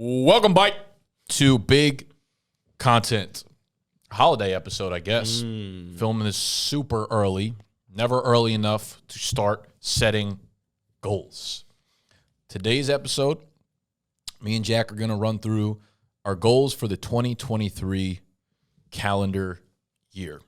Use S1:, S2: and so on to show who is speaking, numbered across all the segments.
S1: Welcome back to Big Content. Holiday episode, I guess. Filming this super early. Never early enough to start setting goals. Today's episode, me and Jack are going to run through our goals for the 2023 calendar year.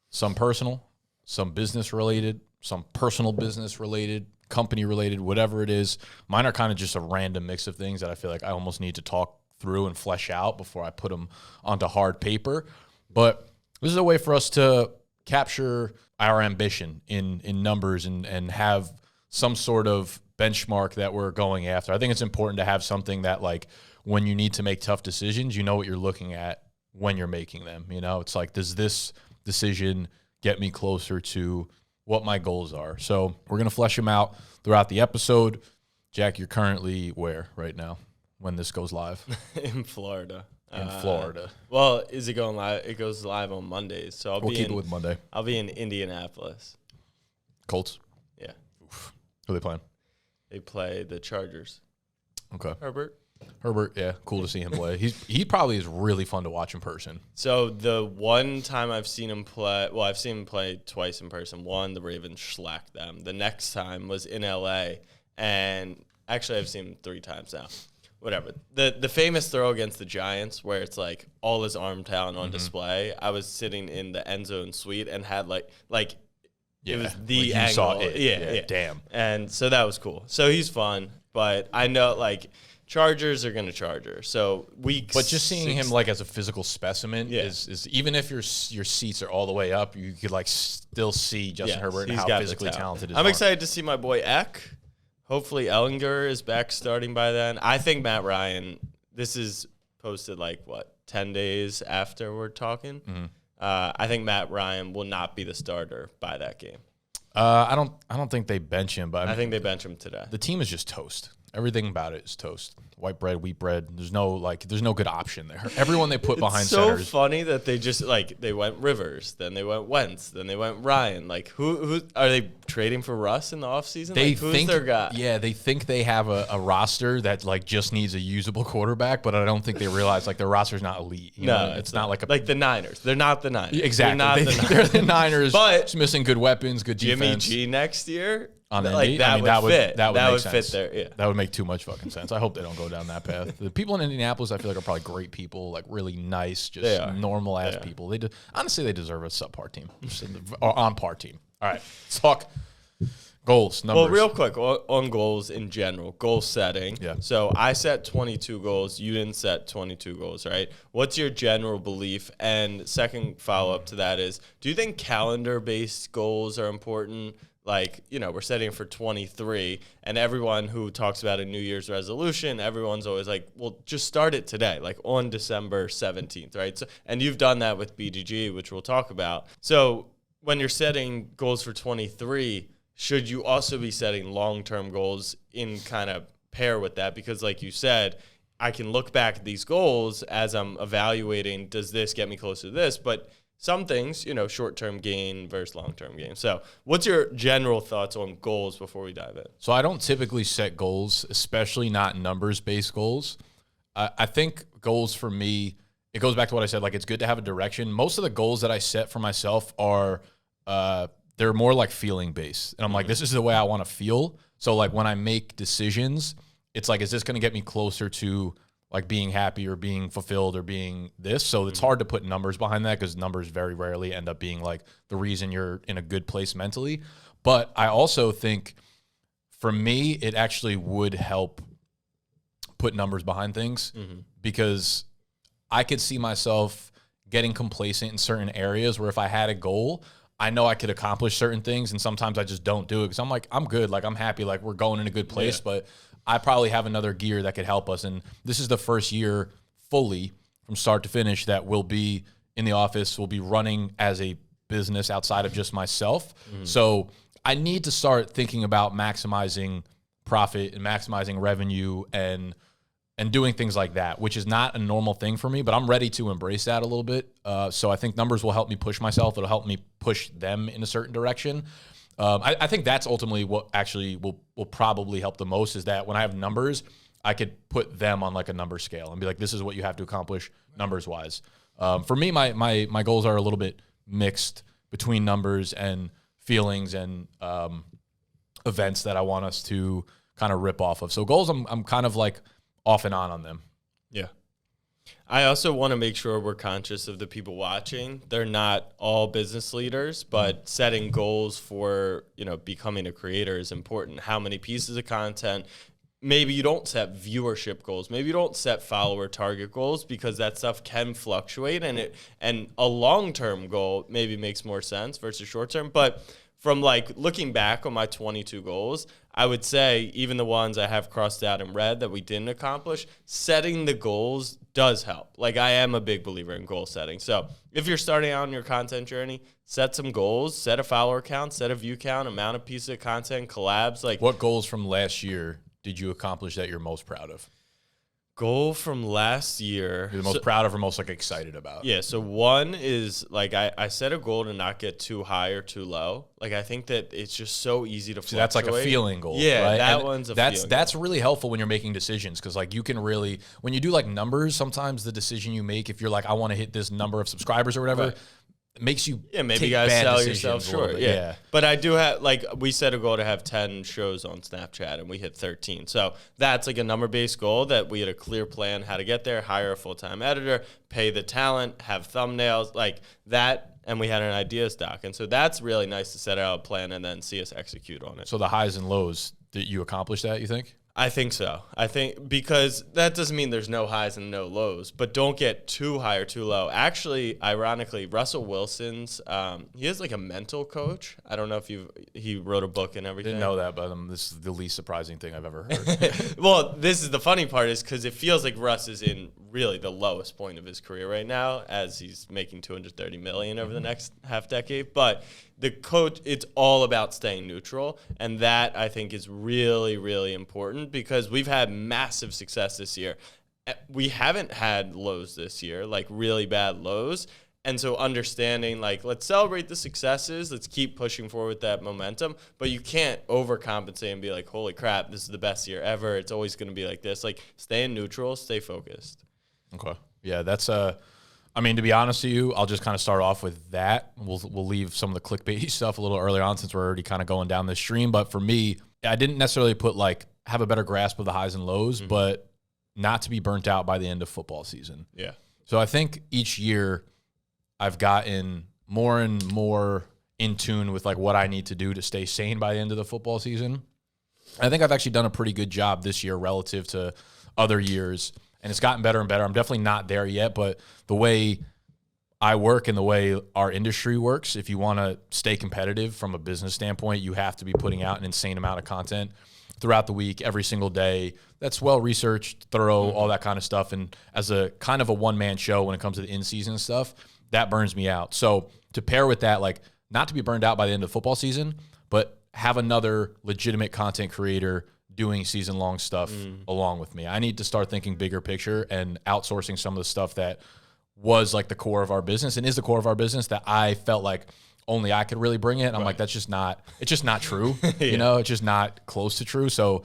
S1: Some personal, some business related, some personal business related, company related, whatever it is. Mine are kind of just a random mix of things that I feel like I almost need to talk through and flesh out before I put them onto hard paper. But this is a way for us to capture our ambition in numbers and have some sort of benchmark that we're going after. I think it's important to have something that, like, when you need to make tough decisions, you know what you're looking at when you're making them. You know, it's like, does this decision get me closer to what my goals are? So we're going to flesh them out throughout the episode. Jack, you're currently where right now when this goes live?
S2: In Florida.
S1: Well,
S2: is it going live? It goes live on Mondays. So
S1: we'll keep it with Monday.
S2: I'll be in Indianapolis.
S1: Colts?
S2: Yeah.
S1: Oof. Who are they playing?
S2: They play the Chargers.
S1: Okay.
S2: Herbert,
S1: yeah, cool to see him play. He probably is really fun to watch in person.
S2: So the one time I've seen him play, well, I've seen him play twice in person. One, the Ravens shellacked them. The next time was in L.A., and actually I've seen him 3 times now. Whatever. The famous throw against the Giants where it's like all his arm talent on display. I was sitting in the end zone suite and had like
S1: Yeah,
S2: it was the
S1: like
S2: angle.
S1: you saw it.
S2: Yeah.
S1: Damn.
S2: And so that was cool. So he's fun, but I know like Chargers are gonna Charger. So
S1: But just seeing him like as a physical specimen is even if your seats are all the way up, you could like still see Justin Herbert and how physically talented his
S2: I'm
S1: arm.
S2: excited to see my boy Eck. Hopefully Ellinger is back starting by then. I think Matt Ryan, this is posted 10 days after we're talking. I think Matt Ryan will not be the starter by that game.
S1: I don't think they bench him, but
S2: I think they bench him today.
S1: The team is just toast. Everything about it is toast. White bread, wheat bread. There's no good option there. Everyone they put behind center is
S2: so funny that they just they went Rivers, then they went Wentz, then they went Ryan. Like who are they trading for Russ in the offseason? Who's their guy?
S1: Yeah, they think they have a roster that just needs a usable quarterback, but I don't think they realize their roster's not elite. It's not like
S2: the Niners. They're not the Niners.
S1: Exactly. They're the Niners,
S2: but
S1: just missing good weapons, good defense.
S2: Jimmy G next year.
S1: On
S2: Indy? That would fit. That would
S1: fit
S2: there. Yeah.
S1: That would make too much fucking sense. I hope they don't go down that path. The people in Indianapolis, I feel like, are probably great people, really nice, just normal ass people. Honestly, they deserve a subpar team, or on par team. All right, let's talk goals, numbers.
S2: Well, real quick on goals in general, goal setting.
S1: Yeah.
S2: So I set 22 goals. You didn't set 22 goals, right? What's your general belief? And second follow up to that is, do you think calendar based goals are important? We're setting for 23, and everyone who talks about a New Year's resolution, everyone's always like, well, just start it today, on December 17th, right? So, and you've done that with bdge, which we'll talk about. So when you're setting goals for 23, should you also be setting long-term goals in kind of pair with that? Because like you said, I can look back at these goals as I'm evaluating, does this get me closer to this? But some things, short-term gain versus long-term gain. So what's your general thoughts on goals before we dive in?
S1: So I don't typically set goals, especially not numbers-based goals. I think goals for me, it goes back to what I said, it's good to have a direction. Most of the goals that I set for myself are, they're more feeling-based. And I'm like, this is the way I want to feel. So when I make decisions, it's is this going to get me closer to being happy or being fulfilled or being this? So it's hard to put numbers behind that because numbers very rarely end up being the reason you're in a good place mentally. But I also think for me, it actually would help put numbers behind things because I could see myself getting complacent in certain areas where if I had a goal, I know I could accomplish certain things, and sometimes I just don't do it because I'm I'm good, I'm happy, we're going in a good place, but I probably have another gear that could help us. And this is the first year fully from start to finish that we'll be in the office, we'll be running as a business outside of just myself. So I need to start thinking about maximizing profit and maximizing revenue and doing things like that, which is not a normal thing for me, but I'm ready to embrace that a little bit. So I think numbers will help me push myself. It'll help me push them in a certain direction. I think that's ultimately what actually will probably help the most is that when I have numbers, I could put them on like a number scale and be like, this is what you have to accomplish numbers wise. For me, my goals are a little bit mixed between numbers and feelings and events that I want us to kind of rip off of. So goals, I'm kind of like off and on them.
S2: Yeah. I also want to make sure we're conscious of the people watching. They're not all business leaders, but setting goals for, becoming a creator is important. How many pieces of content? Maybe you don't set viewership goals. Maybe you don't set follower target goals because that stuff can fluctuate, and a long-term goal maybe makes more sense versus short-term. But from like looking back on my 22 goals, I would say even the ones I have crossed out in red that we didn't accomplish, setting the goals does help. Like I am a big believer in goal setting. So if you're starting out on your content journey, set some goals, set a follower count, set a view count, amount of pieces of content, collabs. Like
S1: what goals from last year did you accomplish that you're most proud of?
S2: Goal from last year.
S1: You're the most proud of or most like excited about?
S2: Yeah, so one is like I set a goal to not get too high or too low. Like I think that it's just so easy to fluctuate.
S1: So that's like a feeling goal.
S2: Yeah,
S1: right?
S2: that
S1: and
S2: one's a
S1: that's
S2: feeling
S1: that's
S2: goal.
S1: really helpful when you're making decisions because like you can really when you do like numbers, sometimes the decision you make, if you're like I want to hit this number of subscribers or whatever. Right. Makes you
S2: maybe
S1: take
S2: you guys
S1: bad
S2: sell yourself short. Yeah. But I do have like we set a goal to have 10 shows on Snapchat and we hit 13. So that's like a number-based goal that we had a clear plan how to get there, hire a full-time editor, pay the talent, have thumbnails like that, and we had an ideas doc. And so that's really nice to set out a plan and then see us execute on it.
S1: So the highs and lows, did you accomplish that, you think?
S2: I think so. I think because that doesn't mean there's no highs and no lows, but don't get too high or too low. Actually, ironically, Russell Wilson's, he has like a mental coach. I don't know if he wrote a book and everything.
S1: Didn't know that, but this is the least surprising thing I've ever heard.
S2: Well, this is the funny part is because it feels like Russ is in really the lowest point of his career right now as he's making $230 million over the next half decade. But the coach, it's all about staying neutral. And that I think is really, really important because we've had massive success this year. We haven't had lows this year, like really bad lows. And so understanding, like, let's celebrate the successes. Let's keep pushing forward with that momentum. But you can't overcompensate and be like, holy crap, this is the best year ever. It's always going to be like this. Like, stay in neutral, stay focused.
S1: Okay. Yeah, that's I mean, to be honest with you, I'll just kind of start off with that. We'll leave some of the clickbaity stuff a little earlier on since we're already kind of going down this stream. But for me, I didn't necessarily put like have a better grasp of the highs and lows, but not to be burnt out by the end of football season.
S2: Yeah.
S1: So I think each year I've gotten more and more in tune with like what I need to do to stay sane by the end of the football season. I think I've actually done a pretty good job this year relative to other years. And it's gotten better and better. I'm definitely not there yet, but the way I work and the way our industry works, if you want to stay competitive from a business standpoint, you have to be putting out an insane amount of content throughout the week, every single day. That's well-researched, thorough, all that kind of stuff. And as a kind of a one-man show when it comes to the in-season stuff, that burns me out. So to pair with that, like not to be burned out by the end of football season, but have another legitimate content creator doing season-long stuff along with me. I need to start thinking bigger picture and outsourcing some of the stuff that was like the core of our business and is the core of our business that I felt like only I could really bring it. And I'm like, it's just not true. You know, it's just not close to true. So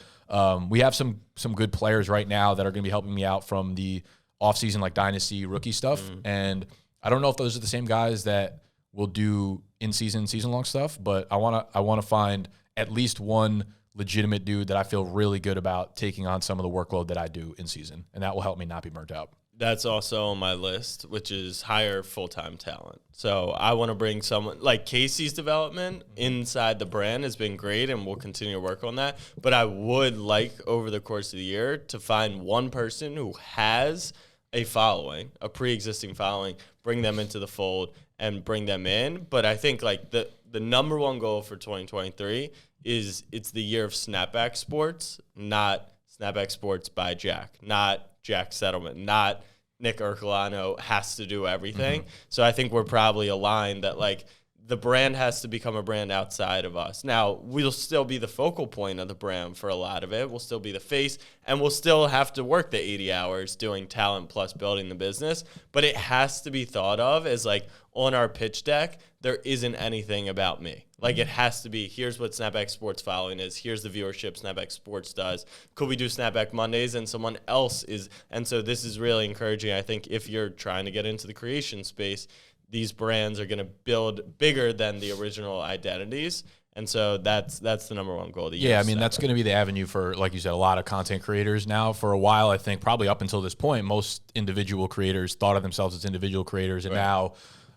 S1: we have some good players right now that are going to be helping me out from the offseason, like dynasty rookie stuff. And I don't know if those are the same guys that will do in-season, season-long stuff, but I want to find at least one legitimate dude that I feel really good about taking on some of the workload that I do in season. And that will help me not be burnt out.
S2: That's also on my list, which is hire full-time talent. So I want to bring someone like Casey's development inside the brand has been great, and we'll continue to work on that. But I would like over the course of the year to find one person who has a following, a pre-existing following, bring them into the fold and bring them in. But I think like the number one goal for 2023 is it's the year of snapback sports, not snapback sports by Jack, not Jack Settleman, not Nick Ercolano has to do everything. So I think we're probably aligned that like the brand has to become a brand outside of us. Now, we'll still be the focal point of the brand for a lot of it. We'll still be the face, and we'll still have to work the 80 hours doing talent plus building the business. But it has to be thought of as like on our pitch deck, there isn't anything about me. Like it has to be, here's what Snapback Sports following is. Here's the viewership Snapback Sports does. Could we do Snapback Mondays and someone else is? And so this is really encouraging. I think if you're trying to get into the creation space, these brands are going to build bigger than the original identities. And so that's the number one goal.
S1: Yeah, I mean, that's going to be the avenue for, like you said, a lot of content creators now. For a while, I think probably up until this point, most individual creators thought of themselves as individual creators. And now,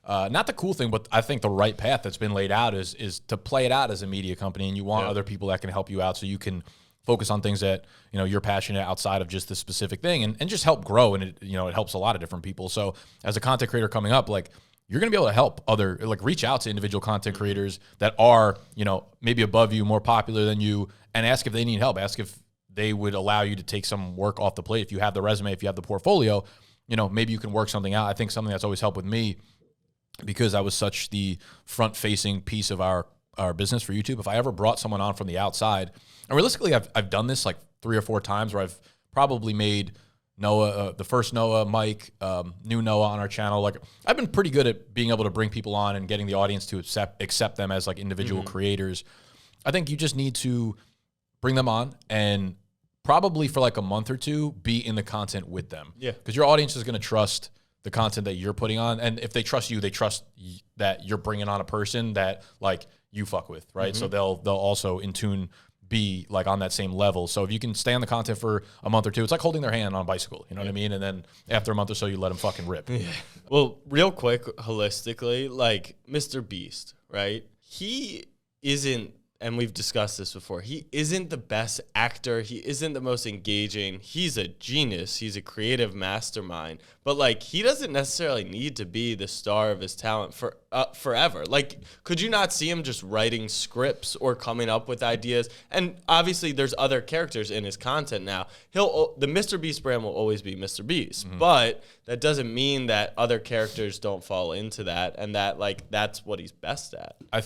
S1: not the cool thing, but I think the right path that's been laid out is to play it out as a media company. And you want other people that can help you out so you can focus on things that, you know, you're passionate outside of just the specific thing and just help grow. And it, you know, it helps a lot of different people. So as a content creator coming up, like, you're going to be able to help reach out to individual content creators that are, you know, maybe above you, more popular than you, and ask if they need help. Ask if they would allow you to take some work off the plate. If you have the resume, if you have the portfolio, you know, maybe you can work something out. I think something that's always helped with me, because I was such the front-facing piece of our business for YouTube, if I ever brought someone on from the outside, and realistically, I've done this like 3 or 4 times where I've probably made Noah, the first Noah, Mike, new Noah on our channel. Like, I've been pretty good at being able to bring people on and getting the audience to accept them as like individual creators. I think you just need to bring them on and probably for like a month or two be in the content with them. Yeah, because your audience is going to trust the content that you're putting on, and if they trust you, they trust that you're bringing on a person that like you fuck with, right? So they'll also in tune be like on that same level. So if you can stay on the content for a month or two, it's like holding their hand on a bicycle, you know what I mean? And then after a month or so, you let them fucking rip. Yeah.
S2: Well, real quick, holistically, like Mr. Beast, right? He isn't, and we've discussed this before, he isn't the best actor. He isn't the most engaging. He's a genius. He's a creative mastermind. But, like, he doesn't necessarily need to be the star of his talent for forever. Like, could you not see him just writing scripts or coming up with ideas? And obviously, there's other characters in his content now. The Mr. Beast brand will always be Mr. Beast. But that doesn't mean that other characters don't fall into that and that, like, that's what he's best at.
S1: I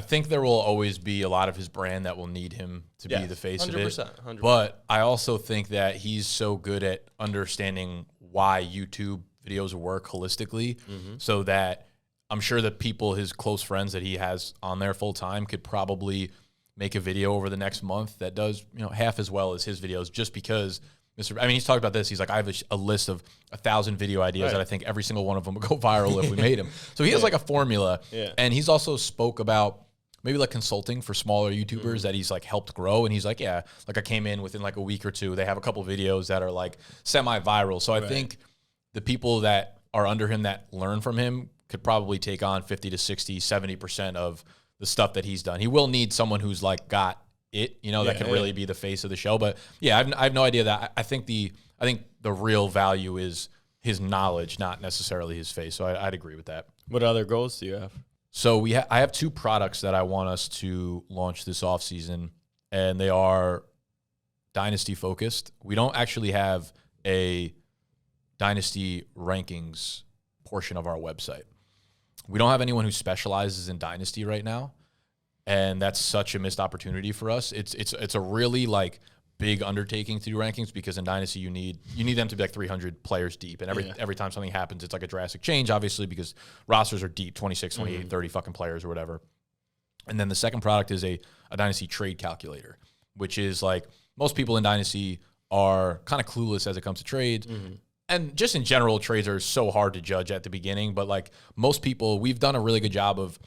S1: think there will always be a lot of his brand that will need him to be the face 100%, of it. 100%. But I also think that he's so good at understanding why YouTube videos work holistically, so that I'm sure that people, his close friends that he has on there full time, could probably make a video over the next month that does, you know, half as well as his videos, just because he's talked about this. He's like, I have a list of 1,000 video ideas that I think every single one of them would go viral if we made them. So he has like a formula, and he's also spoke about maybe like consulting for smaller YouTubers that he's like helped grow. And he's like, yeah, like I came in within like a week or two. They have a couple videos that are like semi-viral. So I think the people that are under him that learn from him could probably take on 50 to 60, 70% of the stuff that he's done. He will need someone who's like got it, you know, that can really be the face of the show. But yeah, I have no idea that. I think the real value is his knowledge, not necessarily his face. So I'd agree with that.
S2: What other goals do you have?
S1: So I have 2 products that I want us to launch this offseason, and they are Dynasty focused. We don't actually have a Dynasty rankings portion of our website. We don't have anyone who specializes in Dynasty right now, and that's such a missed opportunity for us. It's a really like big undertaking to do rankings, because in Dynasty you need them to be like 300 players deep, and every time something happens, it's like a drastic change, obviously, because rosters are deep, 26, 28, 30 fucking players or whatever. And then the second product is a Dynasty trade calculator, which is like most people in Dynasty are kind of clueless as it comes to trades. And just in general, trades are so hard to judge at the beginning, but like most people, we've done a really good job of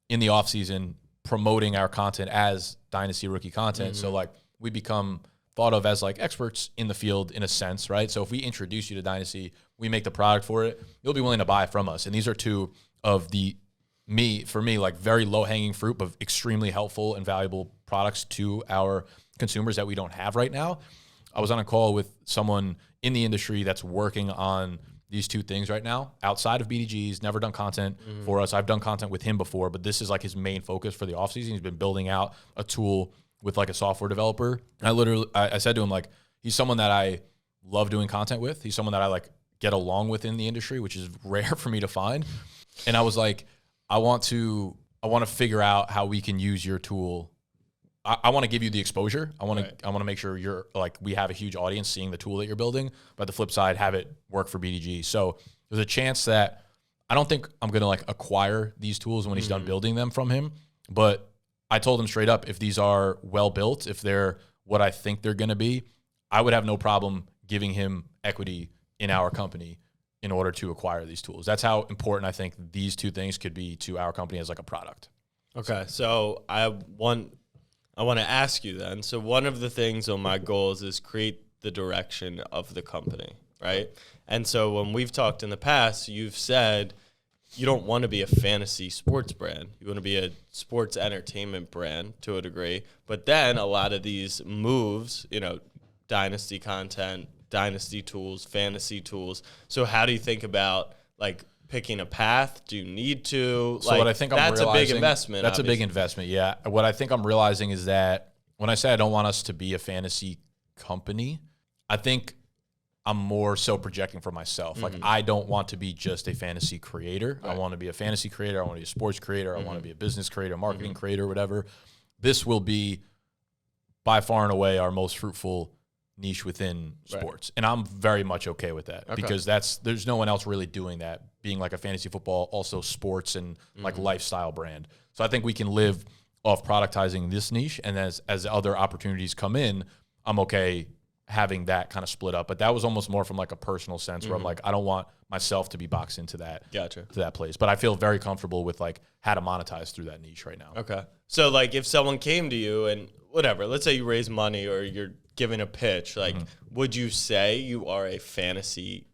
S1: in the offseason promoting our content as Dynasty rookie content. So like we become thought of as like experts in the field in a sense, right? So if we introduce you to Dynasty, we make the product for it, you'll be willing to buy from us. And these are 2 of for me, like very low-hanging fruit, but extremely helpful and valuable products to our consumers that we don't have right now. I was on a call with someone in the industry that's working on these 2 things right now outside of BDG's, never done content for us. I've done content with him before, but this is like his main focus for the offseason. He's been building out a tool with like a software developer. And I said to him, like, he's someone that I love doing content with. He's someone that I like get along with in the industry, which is rare for me to find. And I was like, I want to figure out how we can use your tool. I want to give you the exposure. I want to make sure you're like, we have a huge audience seeing the tool that you're building, but the flip side, have it work for BDG. So there's a chance that I don't think I'm going to like acquire these tools when he's done building them from him. But I told him straight up, if these are well built, if they're what I think they're going to be, I would have no problem giving him equity in our company in order to acquire these tools. That's how important I think these two things could be to our company as like a product.
S2: Okay. So I want to ask you then. So one of the things on my goals is create the direction of the company, right? And so when we've talked in the past, you've said you don't want to be a fantasy sports brand. You want to be a sports entertainment brand to a degree. But then a lot of these moves, dynasty content, dynasty tools, fantasy tools. So how do you think about like picking a path? Do you need to?
S1: So what I think
S2: that's a big investment.
S1: That's obviously a big investment, yeah. What I think I'm realizing is that when I say I don't want us to be a fantasy company, I think I'm more so projecting for myself. Like, I don't want to be just a fantasy creator. Right. I want to be a fantasy creator. I want to be a sports creator. I want to be a business creator, marketing creator, whatever. This will be by far and away our most fruitful niche within sports. And I'm very much okay with that because there's no one else really doing that, being like a fantasy football, also sports and like lifestyle brand. So I think we can live off productizing this niche. And as other opportunities come in, I'm okay having that kind of split up. But that was almost more from like a personal sense where I'm like, I don't want myself to be boxed into that, to that place. But I feel very comfortable with like how to monetize through that niche right now.
S2: Okay. So like if someone came to you and whatever, let's say you raise money or you're giving a pitch, like would you say you are a fantasy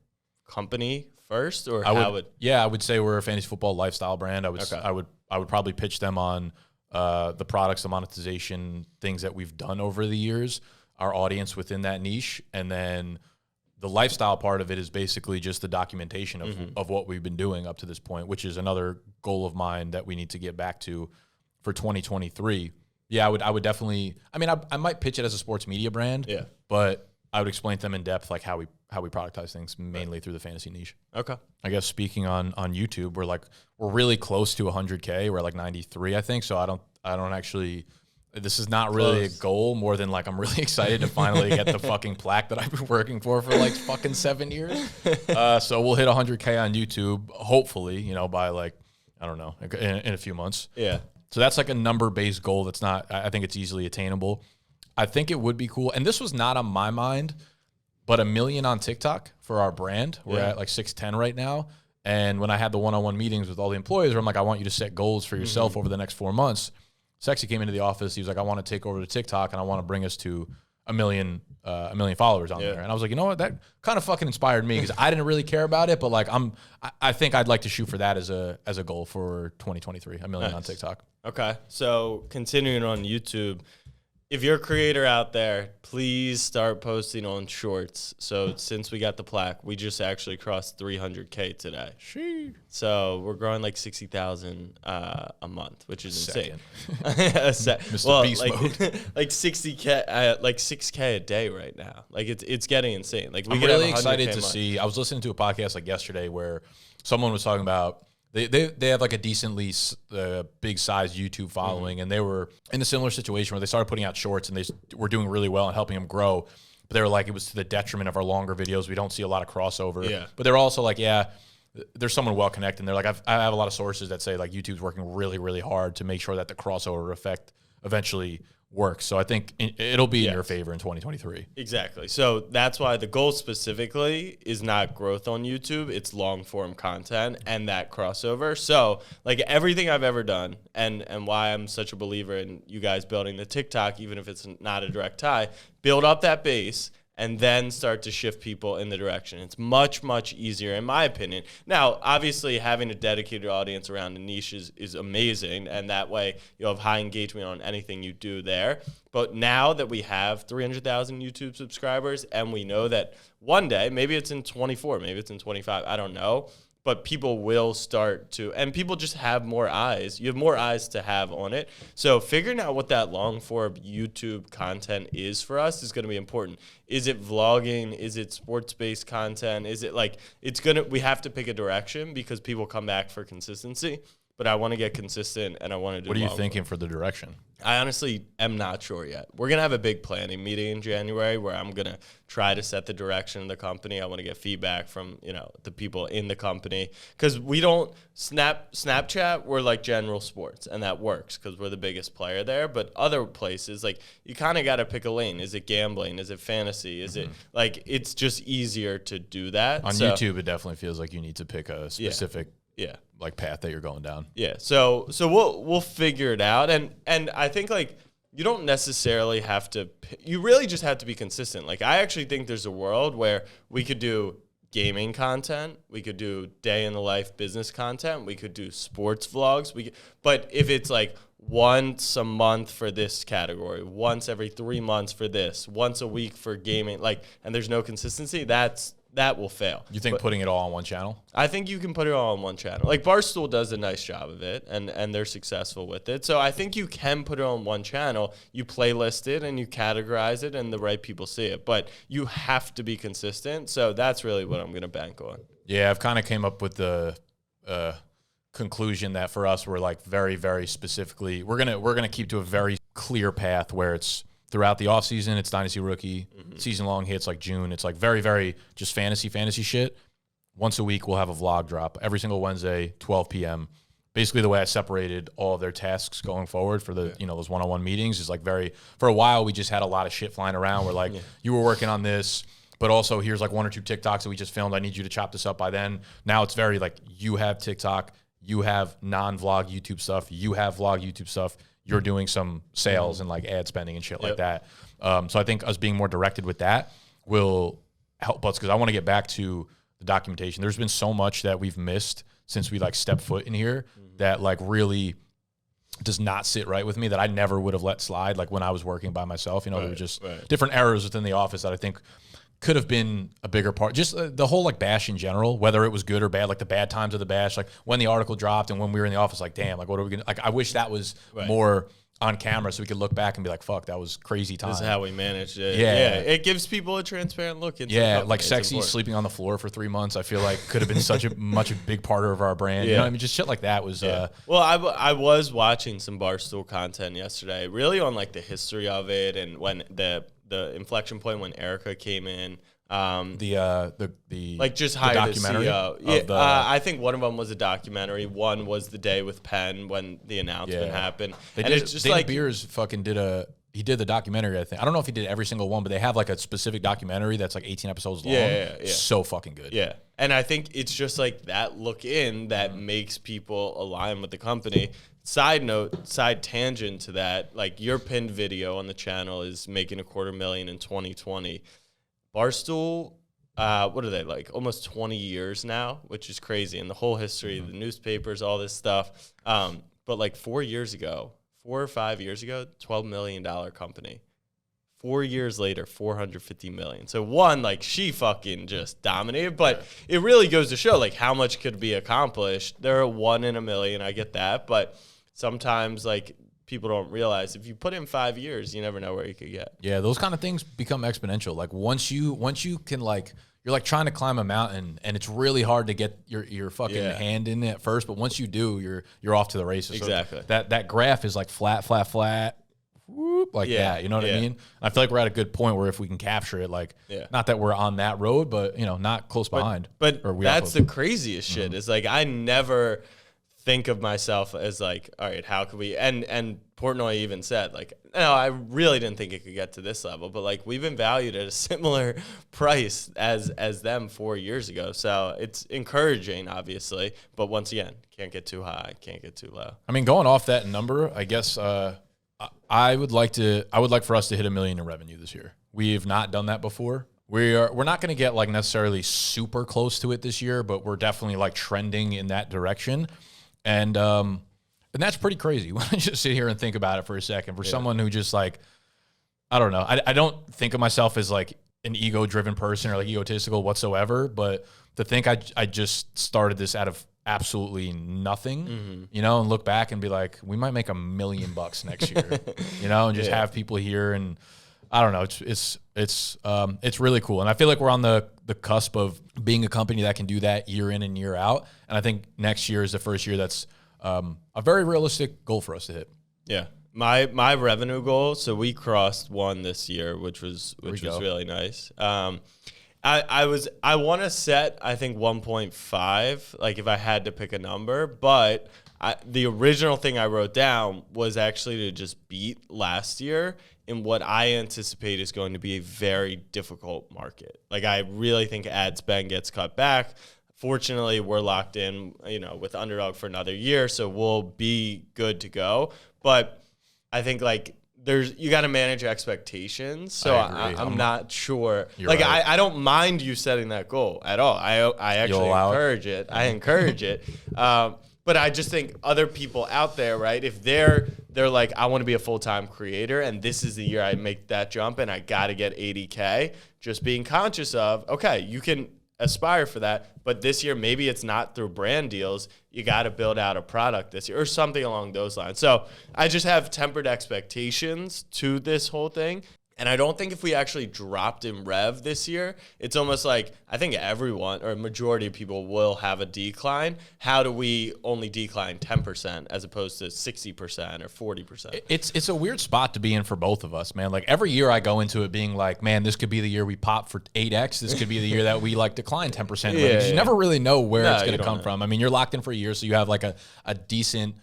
S2: company first, or
S1: I would say we're a fantasy football lifestyle brand. I would probably pitch them on the products, the monetization things that we've done over the years, our audience within that niche, and then the lifestyle part of it is basically just the documentation of what we've been doing up to this point, which is another goal of mine that we need to get back to for 2023. Yeah, I would definitely. I mean, I might pitch it as a sports media brand. Yeah, but I would explain to them in depth like how we productize things mainly through the fantasy niche.
S2: Okay.
S1: I guess speaking on YouTube, we're really close to 100K. We're like 93, I think. So I don't actually. This is not really a goal more than like I'm really excited to finally get the fucking plaque that I've been working for like fucking 7 years. So we'll hit 100K on YouTube, hopefully, by like, I don't know, in a few months.
S2: Yeah.
S1: So that's like a number-based goal that's not, I think it's easily attainable. I think it would be cool. And this was not on my mind, but 1 million on TikTok for our brand. We're at like 610 right now. And when I had the one-on-one meetings with all the employees where I'm like, I want you to set goals for yourself over the next 4 months. Sexy came into the office. He was like, I want to take over the TikTok and I want to bring us to 1 million followers on there. And I was like, you know what? That kind of fucking inspired me because I didn't really care about it, but like I think I'd like to shoot for that as a goal for 2023, 1 million on TikTok.
S2: Okay. So continuing on YouTube, if you're a creator out there, please start posting on shorts. So since we got the plaque, we just actually crossed 300K today.
S1: Sheesh.
S2: So we're growing like 60,000 a month, which is insane.
S1: Mr. Beast mode.
S2: Like 60K, like 6K a day right now. Like it's getting insane. Like
S1: I'm really excited to see. I was listening to a podcast like yesterday where someone was talking about. They have like a decently big size YouTube following, and they were in a similar situation where they started putting out shorts and they were doing really well and helping them grow. But they were like, it was to the detriment of our longer videos. We don't see a lot of crossover. Yeah. But they're also like, there's someone well connected. And they're like, I have a lot of sources that say like YouTube's working really, really hard to make sure that the crossover effect eventually works. So I think it'll be in your favor in 2023.
S2: Exactly. So that's why the goal specifically is not growth on YouTube. It's long form content and that crossover. So like everything I've ever done and why I'm such a believer in you guys building the TikTok, even if it's not a direct tie, build up that base and then start to shift people in the direction. It's much, much easier, in my opinion. Now, obviously, having a dedicated audience around a niche is amazing, and that way you'll have high engagement on anything you do there. But now that we have 300,000 YouTube subscribers, and we know that one day, maybe it's in 24, maybe it's in 25, I don't know, but people will start to, and people just have more eyes. You have more eyes to have on it. So figuring out what that long form YouTube content is for us is going to be important. Is it vlogging? Is it sports-based content? Is it like, we have to pick a direction because people come back for consistency. but I want to get consistent and I want to do.
S1: What are you thinking for the direction?
S2: I honestly am not sure yet. We're going to have a big planning meeting in January where I'm going to try to set the direction of the company. I want to get feedback from, the people in the company, because we don't Snapchat. We're like general sports, and that works because we're the biggest player there. But other places, like, you kind of got to pick a lane. Is it gambling? Is it fantasy? Is it like, it's just easier to do that.
S1: On YouTube, it definitely feels like you need to pick a specific
S2: yeah.
S1: like path that you're going down.
S2: Yeah. So we'll figure it out. And I think, like, you don't necessarily have to, you really just have to be consistent. Like, I actually think there's a world where we could do gaming content, we could do day in the life business content, we could do sports vlogs. But if it's like once a month for this category, once every 3 months for this, once a week for gaming, like, and there's no consistency, that will fail.
S1: You think putting it all on one channel?
S2: I think you can put it all on one channel. Like, Barstool does a nice job of it, and they're successful with it. So I think you can put it on one channel. You playlist it and you categorize it, and the right people see it. But you have to be consistent. So that's really what I'm going to bank on.
S1: Yeah, I've kind of came up with the conclusion that for us, we're like very, very specifically, we're gonna keep to a very clear path where it's throughout the offseason, it's Dynasty Rookie. Season-long hits like June. It's like very, very just fantasy shit. Once a week, we'll have a vlog drop. Every single Wednesday, 12 p.m. Basically, the way I separated all of their tasks going forward for the those one-on-one meetings is like for a while, we just had a lot of shit flying around. We're like, you were working on this, but also here's like 1 or 2 TikToks that we just filmed. I need you to chop this up by then. Now it's very like, you have TikTok, you have non-vlog YouTube stuff, you have vlog YouTube stuff. You're doing some sales and like ad spending and shit like that. So I think us being more directed with that will help us, because I want to get back to the documentation. There's been so much that we've missed since we like stepped foot in here that like really does not sit right with me, that I never would have let slide like when I was working by myself. There were just different errors within the office that I think could have been a bigger part. Just the whole like bash in general, whether it was good or bad, like the bad times of the bash, like when the article dropped and when we were in the office, like, damn, like what are we gonna, like, I wish that was more on camera so we could look back and be like, fuck, that was crazy time.
S2: This is how we managed it.
S1: Yeah.
S2: It gives people a transparent look into the company.
S1: Like Sexy sleeping on the floor for 3 months, I feel like could have been such a big part of our brand. You know what I mean? Just shit like that was
S2: well, I was watching some Barstool content yesterday, really on like the history of it, and when the inflection point when Erica came in. Like just hired a CEO. Yeah, I think one of them was a documentary. One was the day with Penn when the announcement happened.
S1: It's just Dana like Beers fucking did the documentary, I think. I don't know if he did every single one, but they have like a specific documentary that's like 18 episodes long. Yeah. So fucking good.
S2: Yeah. And I think it's just like that look in that makes people align with the company. Side note, side tangent to that, like your pinned video on the channel is making $250,000 in 2020. Barstool, what are they, like almost 20 years now, which is crazy. And the whole history of the newspapers, all this stuff. But like 4 or 5 years ago, $12 million company. 4 years later, $450 million. So one, like she fucking just dominated, but it really goes to show like how much could be accomplished. They're a 1 in a million, I get that. But sometimes like people don't realize if you put in 5 years, you never know where you could get.
S1: Yeah, those kind of things become exponential. Like once you can like, you're like trying to climb a mountain and it's really hard to get your fucking hand in it at first, but once you do, you're off to the races.
S2: Exactly.
S1: So that graph is like flat, whoop, like that. You know what I mean? I feel like we're at a good point where if we can capture it, like not that we're on that road, but not close behind.
S2: But that's the craziest shit. Is like I never think of myself as like, all right, how could we, and Portnoy even said like, no, I really didn't think it could get to this level, but like we've been valued at a similar price as them 4 years ago. So it's encouraging, obviously, but once again, can't get too high, can't get too low.
S1: I mean, going off that number, I guess I would like for us to hit $1 million in revenue this year. We have not done that before. We're not going to get like necessarily super close to it this year, but we're definitely like trending in that direction. And that's pretty crazy when I just sit here and think about it for a second. For someone who just like, I don't know, I don't think of myself as like an ego-driven person or like egotistical whatsoever, but to think I just started this out of absolutely nothing, and look back and be like, we might make $1 million next year, and just have people here. And I don't know, it's really cool. And I feel like we're on the cusp of being a company that can do that year in and year out. And I think next year is the first year that's a very realistic goal for us to hit.
S2: Yeah. My revenue goal, so we crossed 1 this year, which was really nice. I want to set, I think, 1.5, like if I had to pick a number, but the original thing I wrote down was actually to just beat last year in what I anticipate is going to be a very difficult market. Like, I really think ad spend gets cut back. Fortunately, we're locked in, with Underdog for another year, so we'll be good to go. But I think, like, you got to manage expectations. So I'm not sure. Like, right. I don't mind you setting that goal at all. I actually encourage it. I encourage it. But I just think other people out there, right, if they're like, I want to be a full-time creator and this is the year I make that jump and I got to get 80K, just being conscious of, okay, you can aspire for that, but this year maybe it's not through brand deals. You got to build out a product this year or something along those lines. So I just have tempered expectations to this whole thing. And I don't think if we actually dropped in rev this year, it's almost like I think everyone or a majority of people will have a decline. How do we only decline 10% as opposed to 60% or 40%?
S1: It's a weird spot to be in for both of us, man. Like, every year I go into it being like, man, this could be the year we pop for 8x. This could be the year that we like decline 10%. You never really know where it's going to come from. I mean, you're locked in for a year, so you have like a decent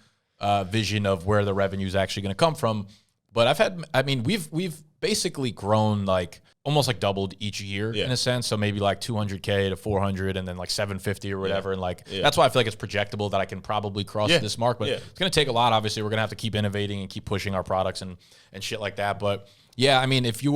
S1: vision of where the revenue is actually going to come from. But we've basically grown like almost like doubled each year in a sense. So maybe like 200K to 400 and then like 750 or whatever. And like, that's why I feel like it's projectable that I can probably cross this mark, but it's going to take a lot. Obviously, we're going to have to keep innovating and keep pushing our products and shit like that. But yeah, I mean, if you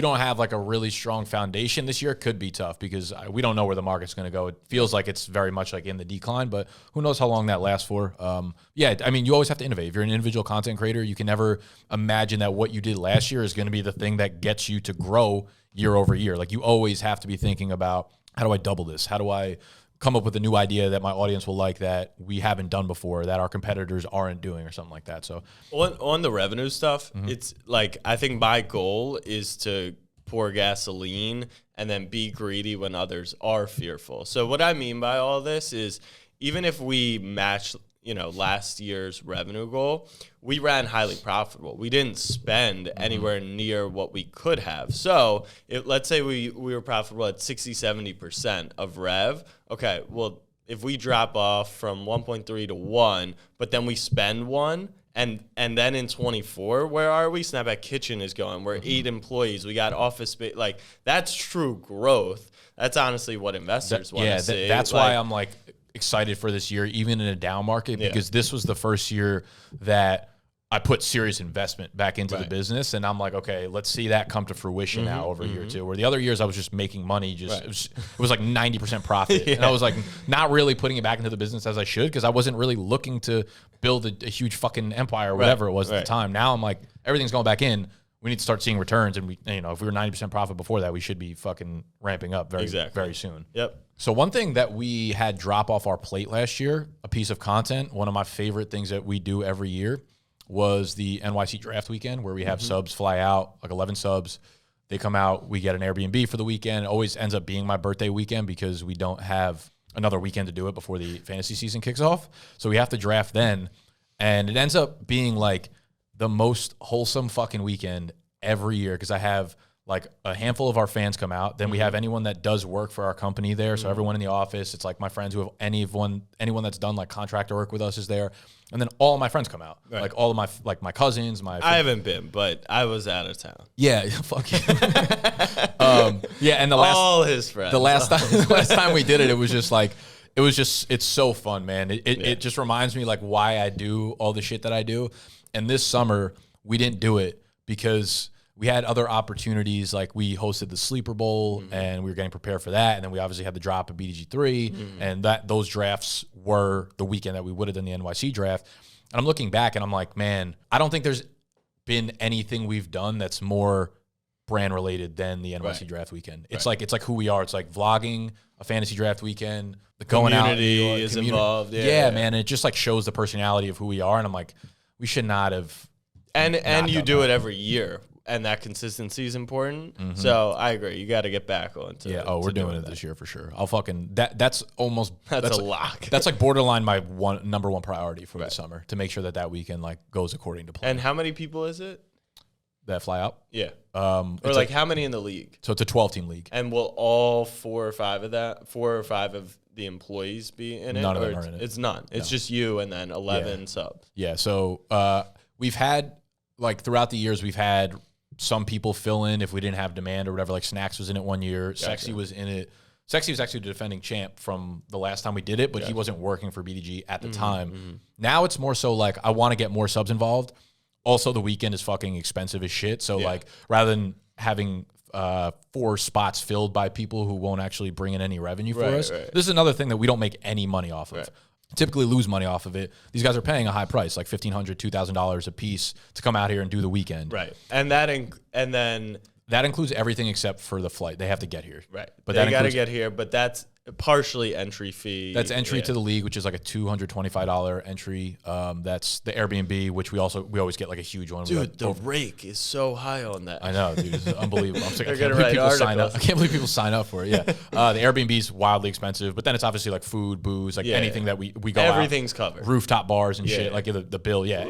S1: don't have like a really strong foundation this year, it could be tough because we don't know where the market's going to go. It feels like it's very much like in the decline, but who knows how long that lasts for. I mean, you always have to innovate. If you're an individual content creator, you can never imagine that what you did last year is going to be the thing that gets you to grow year over year. Like, you always have to be thinking about, how do I double this? How do I come up with a new idea that my audience will like that we haven't done before, that our competitors aren't doing, or something like that. So
S2: on the revenue stuff, it's like, I think my goal is to pour gasoline and then be greedy when others are fearful. So what I mean by all this is, even if we match last year's revenue goal, we ran highly profitable. We didn't spend anywhere near what we could have. So let's say we were profitable at 60-70% of rev. Okay, well, if we drop off from 1.3 to 1, but then we spend 1, and then in 24, where are we? Snapback Kitchen is going. We're 8 employees. We got office space. Like, that's true growth. That's honestly what investors want to see.
S1: That's why I'm like excited for this year, even in a down market, because this was the first year that I put serious investment back into the business, and I'm like, okay, let's see that come to fruition now over year 2. Where the other years I was just making money, it was like 90% profit, and I was like not really putting it back into the business as I should, because I wasn't really looking to build a huge fucking empire or whatever it was at the time. Now I'm like, everything's going back in. We need to start seeing returns, and if we were 90% profit before that, we should be fucking ramping up very soon.
S2: Yep.
S1: So one thing that we had drop off our plate last year, a piece of content, one of my favorite things that we do every year, was the NYC draft weekend, where we have subs fly out, like 11 subs. They come out, we get an Airbnb for the weekend. It always ends up being my birthday weekend because we don't have another weekend to do it before the fantasy season kicks off. So we have to draft then. And it ends up being like the most wholesome fucking weekend every year, because I have like a handful of our fans come out. Then we have anyone that does work for our company there. So everyone in the office, it's like my friends who have anyone that's done like contractor work with us is there. And then all of my friends come out. Right. Like all of my cousins, I
S2: haven't been, but I was out of town.
S1: Yeah, fuck you. And
S2: all his friends.
S1: The last time we did it, it's so fun, man. It just reminds me like why I do all the shit that I do. And this summer we didn't do it because we had other opportunities. Like, we hosted the Sleeper Bowl and we were getting prepared for that. And then we obviously had the drop of bdge 3 and those drafts were the weekend that we would have done the NYC draft. And I'm looking back and I'm like, man, I don't think there's been anything we've done that's more brand related than the NYC draft weekend. It's like who we are. It's like vlogging a fantasy draft weekend, the going out.
S2: Community is involved.
S1: Yeah, man. It just like shows the personality of who we are. And I'm like, we should not have.
S2: And you do it every year. and that consistency is important. So I agree. You got to get back onto.
S1: Yeah. Oh, we're doing it this year for sure. I'll fucking that's almost
S2: that's a lock.
S1: That's like borderline my number one priority for the summer, to make sure that weekend like goes according to plan.
S2: And how many people is it
S1: that fly out?
S2: Yeah. Or like how many in the league?
S1: So it's a 12-team league.
S2: And will all 4 or 5 of the employees be in it?
S1: None of them are in it.
S2: It's none. It's just you and then 11 subs.
S1: Yeah. So we've had, like, throughout the years, we've had some people fill in if we didn't have demand or whatever. Like Snacks was in it one year. Gotcha. Sexy was in it. Sexy was actually the defending champ from the last time we did it, but he wasn't working for bdge at the time. Now it's more so like I want to get more subs involved. Also, the weekend is fucking expensive as shit. So like rather than having 4 spots filled by people who won't actually bring in any revenue for us, this is another thing that we don't make any money off of. Typically lose money off of it. These guys are paying a high price, like $1,500, $2,000 a piece, to come out here and do the weekend.
S2: Right, and then
S1: that includes everything except for the flight. They have to get here.
S2: Right,
S1: but
S2: they got to get here. But that's partially entry fee.
S1: That's entry to the league, which is like a $225 entry. That's the Airbnb, which we always get like a huge one.
S2: Dude, the rake is so high on that.
S1: I know, dude. It's unbelievable. I'm sick. I can't believe people sign up. I can't believe people sign up for it. Yeah. The Airbnb is wildly expensive, but then it's obviously like food, booze, like anything that we go
S2: everything's
S1: out,
S2: covered.
S1: Rooftop bars and shit, like the bill. Yeah.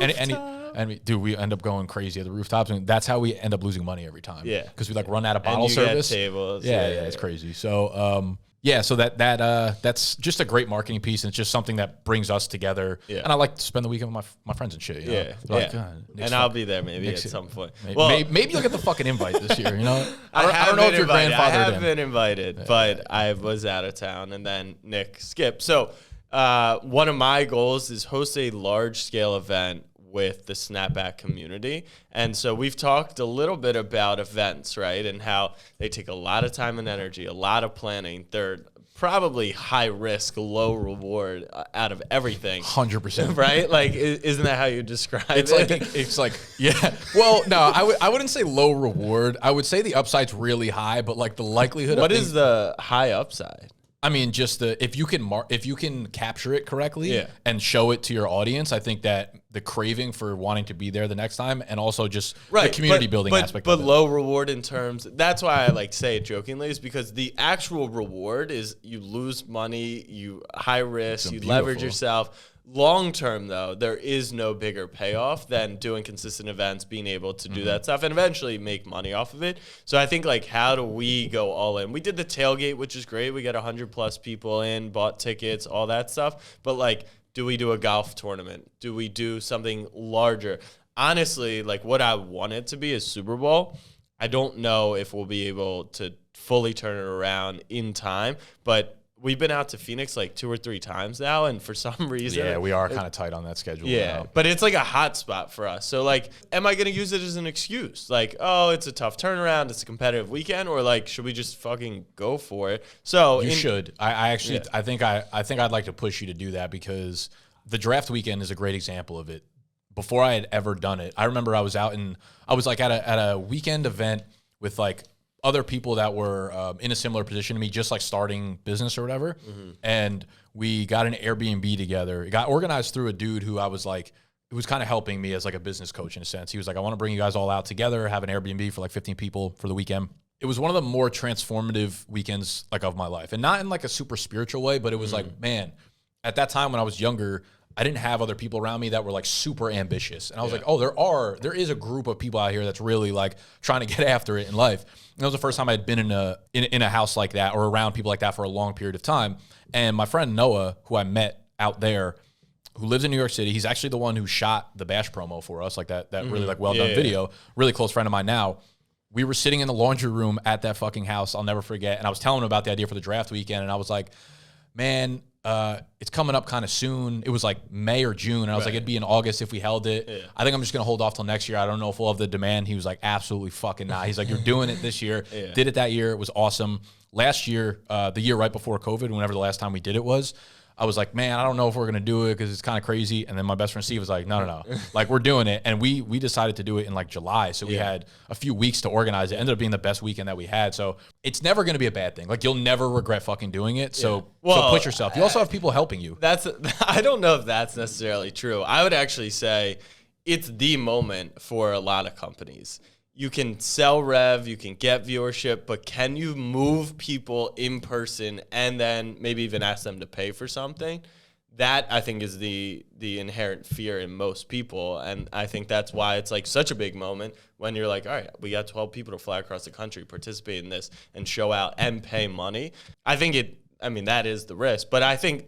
S1: And we end up going crazy at the rooftops, and that's how we end up losing money every time. Yeah. Because we like run out of bottle service.
S2: Tables.
S1: Yeah, it's crazy. So so that's just a great marketing piece, and it's just something that brings us together. Yeah. And I like to spend the weekend with my friends and shit. You know? Like,
S2: and I'll be there maybe at some point.
S1: Maybe you'll get the fucking invite this year. You know, I don't know if you're grandfathered in. I
S2: have been invited, but I was out of town, and then Nick skipped. So one of my goals is host a large scale event with the snapback community. And so we've talked a little bit about events, right? And how they take a lot of time and energy, a lot of planning. They're probably high risk, low reward out of everything.
S1: 100%.
S2: Right? Like, isn't that how you describe it?
S1: It's like, yeah. Well, no, I wouldn't say low reward. I would say the upside's really high, but like the likelihood
S2: What is the high upside?
S1: I mean, just if you can capture it correctly and show it to your audience, I think that the craving for wanting to be there the next time, and also just the community building aspect.
S2: But low reward in terms. That's why I like say it jokingly, is because the actual reward is you lose money, you high risk, you leverage yourself. Long term, though, there is no bigger payoff than doing consistent events, being able to do that stuff, and eventually make money off of it. So I think, like, how do we go all in? We did the tailgate, which is great. We got 100+ people in, bought tickets, all that stuff. But, like, do we do a golf tournament? Do we do something larger? Honestly, like, what I want it to be is Super Bowl. I don't know if we'll be able to fully turn it around in time, but we've been out to Phoenix like 2 or 3 times now, and for some reason...
S1: Yeah, we are kind of tight on that schedule now.
S2: But it's like a hot spot for us. So, like, am I going to use it as an excuse? Like, oh, it's a tough turnaround, it's a competitive weekend, or, like, should we just fucking go for it? So
S1: you should. I actually... I think I'd like to push you to do that, because the draft weekend is a great example of it. Before I had ever done it, I remember I was out and I was, like, at a weekend event with, like, other people that were in a similar position to me, just like starting business or whatever. And we got an Airbnb together. It got organized through a dude who I was like, who was kind of helping me as like a business coach in a sense. He was like, I want to bring you guys all out together, have an Airbnb for like 15 people for the weekend. It was one of the more transformative weekends like of my life, and not in like a super spiritual way, but it was like, man, at that time when I was younger, I didn't have other people around me that were like super ambitious. And I was like, oh, there is a group of people out here that's really like trying to get after it in life. And that was the first time I had been in a house like that or around people like that for a long period of time. And my friend Noah, who I met out there, who lives in New York City, he's actually the one who shot the Bash promo for us, like that really like well done video. Really close friend of mine now. We were sitting in the laundry room at that fucking house, I'll never forget. And I was telling him about the idea for the draft weekend, and I was like, man, it's coming up kind of soon. It was like May or June. And I was like, it'd be in August if we held it. Yeah. I think I'm just going to hold off till next year. I don't know if we'll have the demand. He was like, absolutely fucking not. He's like, you're doing it this year. Did it that year. It was awesome. Last year, the year right before COVID, whenever the last time we did it was, I was like, man, I don't know if we're going to do it because it's kind of crazy. And then my best friend Steve was like, no. Like, we're doing it. And we decided to do it in like July. So we had a few weeks to organize it. Ended up being the best weekend that we had. So it's never going to be a bad thing. Like, you'll never regret fucking doing it. So, so push yourself. You also have people helping you.
S2: I don't know if that's necessarily true. I would actually say it's the moment for a lot of companies. you can sell rev, you can get viewership, but can you move people in person and then maybe even ask them to pay for something? That, I think, is the inherent fear in most people. And I think that's why it's like such a big moment when you're like, all right, we got 12 people to fly across the country, participate in this, and show out and pay money. I think that is the risk. But I think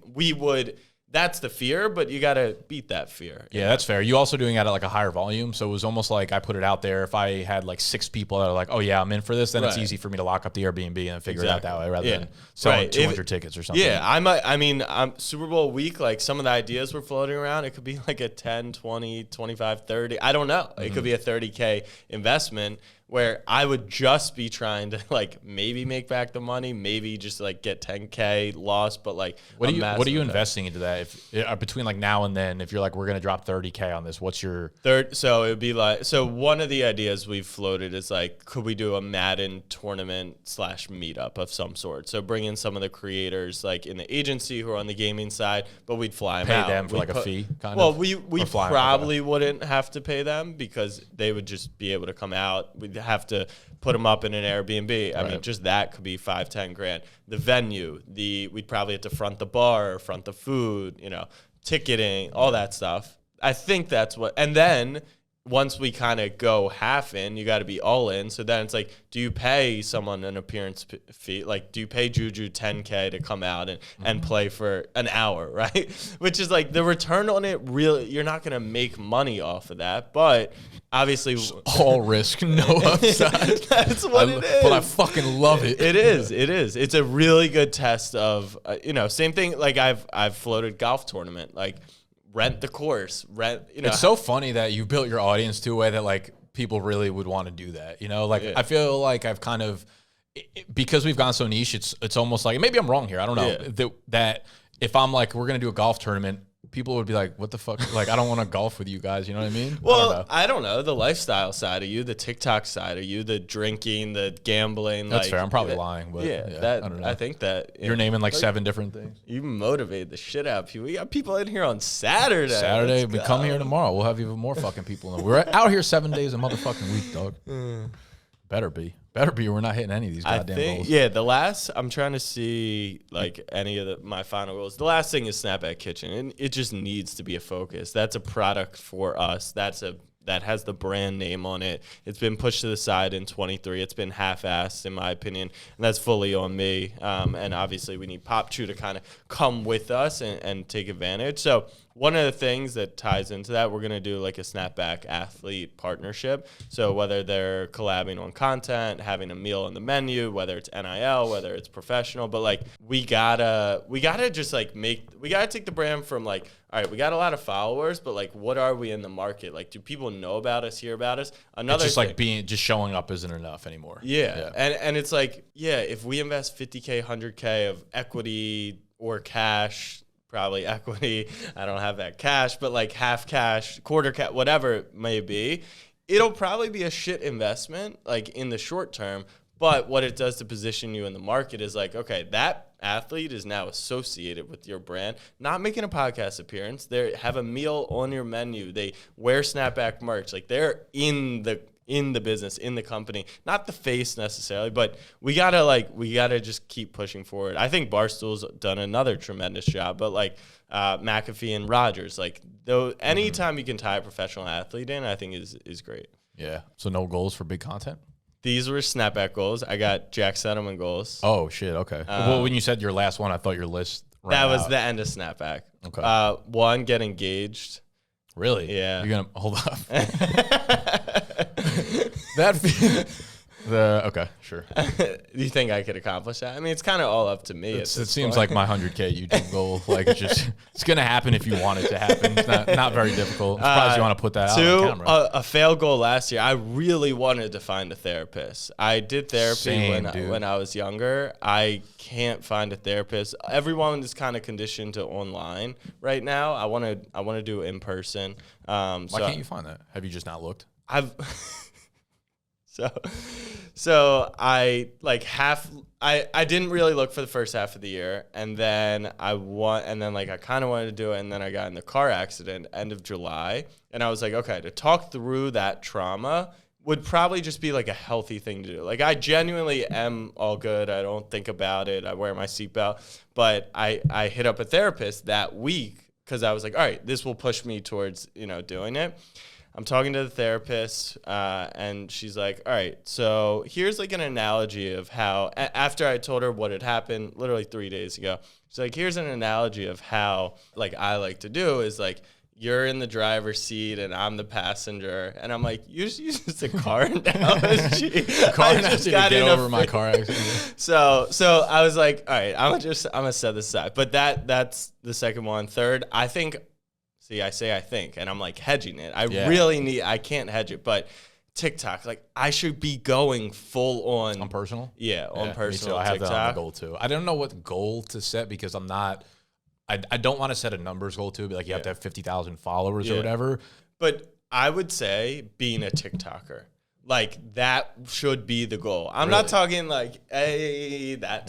S2: that's the fear, but you got to beat that fear.
S1: Yeah, that's fair. You also doing it at like a higher volume. So it was almost like I put it out there. If I had like 6 people that are like, oh yeah, I'm in for this, then it's easy for me to lock up the Airbnb and figure it out that way rather than selling 200 tickets or something.
S2: Yeah, I'm Super Bowl week, like some of the ideas were floating around. It could be like a 10, 20, 25, 30. I don't know. It could be a 30K investment where I would just be trying to like maybe make back the money, maybe just like get 10K loss, but like
S1: what are you investing into that? If between like now and then, if you're like we're gonna drop 30K on this, what's your
S2: third? So it would be like, so one of the ideas we've floated is like, could we do a Madden tournament / meetup of some sort? So bring in some of the creators like in the agency who are on the gaming side, but we'd fly them out.
S1: Pay them for like a fee, kind of.
S2: Well, we probably wouldn't have to pay them because they would just be able to come out. We'd have to put them up in an Airbnb. I mean, just that could be 5-10 grand. The venue, we'd probably have to front the bar, front the food, ticketing, all that stuff. I think that's what, and then once we kind of go half in, you got to be all in. So then it's like, do you pay someone an appearance fee? Like, do you pay Juju 10K to come out and play for an hour, right? Which is like the return on it, really, you're not going to make money off of that. But obviously,
S1: all risk, no upside.
S2: That's what it is.
S1: But I fucking love it.
S2: It is. It's a really good test of, same thing. Like I've floated golf tournament, like, rent the course,
S1: It's so funny that you built your audience to a way that like people really would want to do that. I feel like I've kind of, because we've gone so niche, it's almost like, maybe I'm wrong here, I don't know, that if I'm like, we're going to do a golf tournament, people would be like, what the fuck? Like, I don't want to golf with you guys. You know what I mean?
S2: Well, I don't know. The lifestyle side of you, the TikTok side of you, the drinking, the gambling.
S1: That's fair. I'm probably lying, but I don't know.
S2: I think that
S1: you're naming like 7 different things.
S2: You motivate the shit out of people. We got people in here on Saturday.
S1: We come here tomorrow. We'll have even more fucking people. We're out here 7 days a motherfucking week, dog. Better be. We're not hitting any of these goddamn goals.
S2: Yeah, I'm trying to see like any of my final goals. The last thing is Snapback Kitchen, and it just needs to be a focus. That's a product for us. That has the brand name on it. It's been pushed to the side in 23. It's been half-assed, in my opinion, and that's fully on me. And obviously, we need Pop Chew to kind of come with us and take advantage. So one of the things that ties into that, we're going to do like a Snapback athlete partnership. So whether they're collabing on content, having a meal on the menu, whether it's NIL, whether it's professional, but like we gotta just like we gotta take the brand from like, all right, we got a lot of followers, but like, what are we in the market? Like, do people know about us, hear about us?
S1: It's just like just showing up isn't enough anymore.
S2: Yeah. And it's like, if we invest 50K, 100K of equity or cash, probably equity, I don't have that cash, but like half cash, quarter cash, whatever it may be, it'll probably be a shit investment, like in the short term. But what it does to position you in the market is like, okay, that athlete is now associated with your brand, not making a podcast appearance. They have a meal on your menu. They wear Snapback merch. Like they're in the business, in the company, not the face necessarily, but we gotta just keep pushing forward. I think Barstool's done another tremendous job, but like McAfee and Rogers, like though, anytime you can tie a professional athlete in, I think is great.
S1: Yeah. So no goals for big content?
S2: These were Snapback goals. I got Jack Settleman goals.
S1: Oh shit. Okay. Well, when you said your last one, I thought your list ran
S2: that was
S1: out.
S2: the end of Snapback.
S1: Okay.
S2: One, get engaged.
S1: Really?
S2: Yeah.
S1: You're gonna hold up. Okay, sure.
S2: Do you think I could accomplish that? I mean, it's kind of all up to me.
S1: It seems like my 100K YouTube goal. Like it's gonna happen if you want it to happen. It's not very difficult. I'm surprised you want to put that out on camera.
S2: A failed goal last year. I really wanted to find a therapist. I did therapy when I was younger. I can't find a therapist. Everyone is kind of conditioned to online right now. I want to do it in person.
S1: Why can't you find that? Have you just not looked?
S2: So I didn't really look for the first half of the year, and then I kind of wanted to do it, and then I got in the car accident end of July, and I was like, okay, to talk through that trauma would probably just be like a healthy thing to do. Like I genuinely am all good. I don't think about it. I wear my seatbelt, but I hit up a therapist that week because I was like, all right, this will push me towards, doing it. I'm talking to the therapist, and she's like, all right, so here's like an analogy of how, after I told her what had happened literally 3 days ago, she's like, here's an analogy of how like I like to do is like, you're in the driver's seat and I'm the passenger. And I'm like, you just use a car analogy.
S1: Car analogy to get over my car accident.
S2: So I was like, all right, I'm gonna set this aside. But that's the second one. Third, I think, I say I think, and I'm like hedging it. I can't hedge it, but TikTok, like I should be going full on
S1: personal.
S2: Yeah, on personal.
S1: I have
S2: TikTok.
S1: that on the goal too. I don't know what goal to set because I'm not. I don't want to set a numbers goal too. Be like you have to have 50,000 followers or whatever.
S2: But I would say being a TikToker, like that should be the goal. I'm not talking like that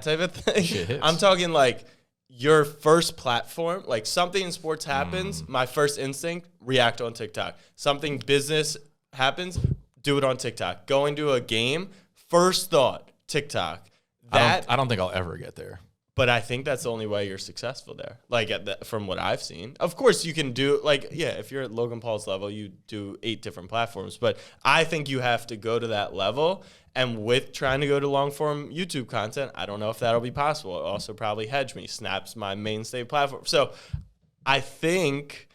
S2: type of thing. I'm talking like your first platform, like something in sports happens. My first instinct, react on TikTok. Something business happens, do it on TikTok. Going to a game, first thought, TikTok.
S1: I don't think I'll ever get there.
S2: But I think that's the only way you're successful there. Like from what I've seen, of course you can do if you're at Logan Paul's level, you do 8 different platforms. But I think you have to go to that level. And with trying to go to long form YouTube content, I don't know if that'll be possible. It also probably hedge me. Snap's my mainstay platform. So I think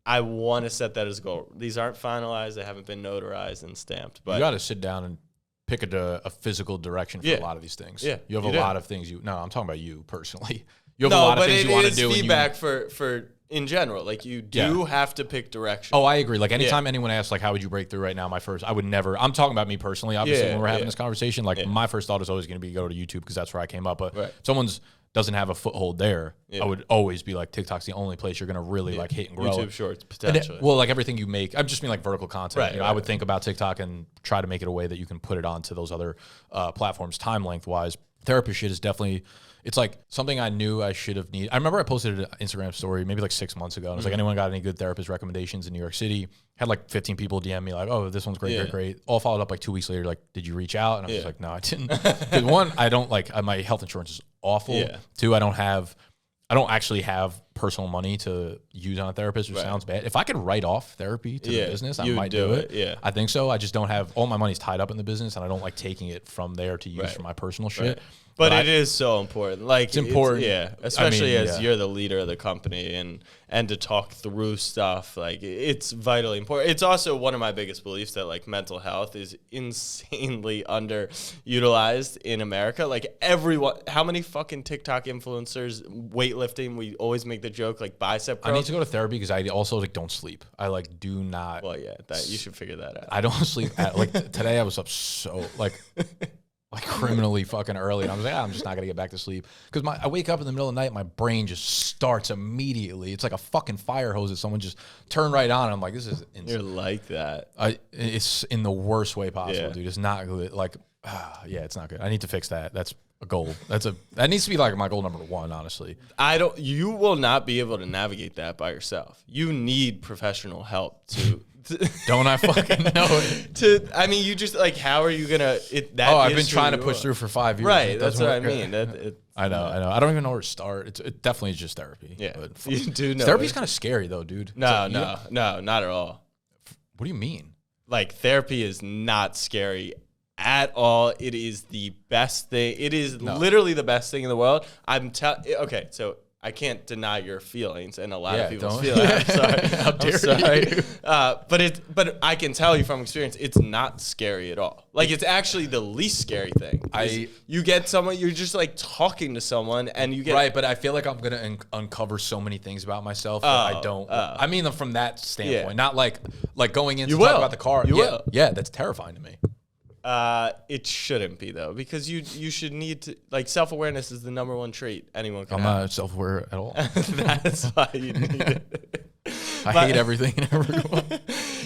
S2: I want to set that as a goal. These aren't finalized. They haven't been notarized and stamped. But
S1: you got to sit down and pick a physical direction for a lot of these things.
S2: Yeah,
S1: you have a lot of things I'm talking about you personally. You have a lot of things you want to do.
S2: No, but it is feedback for in general. Like you do have to pick direction.
S1: Oh, I agree. Like anytime anyone asks, like, how would you break through right now? I would never, I'm talking about me personally, obviously, when we're having this conversation, like my first thought is always going to be go to YouTube because that's where I came up. But if someone's doesn't have a foothold there, I would always be like, TikTok's the only place you're going to really like hit and grow.
S2: YouTube Shorts, potentially.
S1: Like everything you make, I'm just mean like vertical content.
S2: Right,
S1: I would think about TikTok and try to make it a way that you can put it onto those other platforms time length wise. Therapist shit is definitely, it's like something I knew I should have needed. I remember I posted an Instagram story maybe like 6 months ago. And I was like, anyone got any good therapist recommendations in New York City? Had like 15 people DM me like, oh, this one's great, great. All followed up like 2 weeks later, like, did you reach out? And I was like, no, I didn't. Because one, I don't like, my health insurance is awful. Yeah. Two, I don't actually have personal money to use on a therapist, which sounds bad. If I could write off therapy to the business, I might do it. Yeah. I think so. I just don't have, all my money's tied up in the business and I don't like taking it from there to use for my personal shit.
S2: But it is so important. Like
S1: it's important.
S2: Especially as you're the leader of the company and to talk through stuff. Like it's vitally important. It's also one of my biggest beliefs that like mental health is insanely underutilized in America. Like everyone, how many fucking TikTok influencers weightlifting? We always make the joke like bicep curls.
S1: I need to go to therapy because I also like don't sleep. I like do not.
S2: Well, yeah, you should figure that out.
S1: I don't sleep today. I was up so like criminally fucking early. And I was like, I'm just not going to get back to sleep. Because I wake up in the middle of the night, my brain just starts immediately. It's like a fucking fire hose that someone just turned right on. And I'm like, this is insane.
S2: You're like that.
S1: It's in the worst way possible, dude. It's not good. Like, it's not good. I need to fix that. That's a goal. That needs to be like my goal number 1, honestly.
S2: You will not be able to navigate that by yourself. You need professional help to...
S1: Don't I fucking know it?
S2: You just like, how are you gonna?
S1: I've been trying to push through for 5 years.
S2: Right, that's what I mean.
S1: I know. I don't even know where to start. It definitely is just therapy.
S2: Yeah, but you do know.
S1: Therapy's kind of scary though, dude.
S2: No, not at all.
S1: What do you mean?
S2: Like therapy is not scary at all. It is the best thing. It is literally the best thing in the world. Okay, so. I can't deny your feelings and a lot of people's feelings. I'm sorry.
S1: How dare you?
S2: But I can tell you from experience, it's not scary at all. Like it's actually the least scary thing. You get someone, you're just like talking to someone, and you get
S1: right. But I feel like I'm gonna uncover so many things about myself that I don't. I mean, from that standpoint, not like going in to talk about the car. You will. Yeah, that's terrifying to me.
S2: It shouldn't be though, because you should need to like self-awareness is the number 1 trait anyone can have.
S1: I'm not self-aware at all.
S2: That's why you need it.
S1: I hate everything and everyone.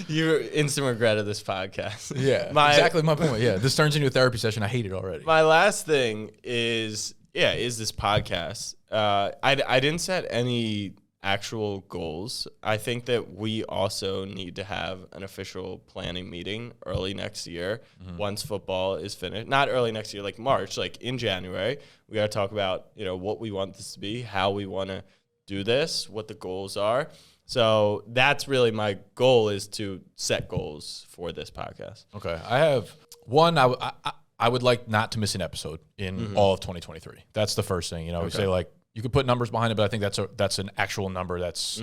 S2: You're instant regret of this podcast.
S1: Yeah, exactly my point. Yeah, this turns into a therapy session. I hate it already.
S2: My last thing is this podcast. I didn't set any actual goals, I think that we also need to have an official planning meeting early next year once football is finished. Not early next year, like March, like in January. We got to talk about, what we want this to be, how we want to do this, what the goals are. So that's really my goal, is to set goals for this podcast.
S1: Okay. I have one. I would like not to miss an episode in all of 2023. That's the first thing. We say like, you could put numbers behind it, but I think that's an actual number that's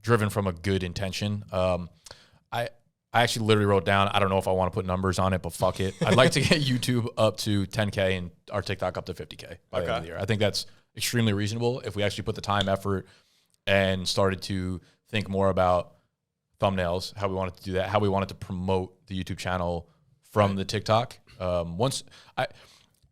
S1: driven from a good intention. I actually literally wrote down, I don't know if I want to put numbers on it, but fuck it. I'd like to get YouTube up to 10K and our TikTok up to 50K by the end of the year. I think that's extremely reasonable if we actually put the time, effort, and started to think more about thumbnails, how we wanted to do that, how we wanted to promote the YouTube channel from the TikTok.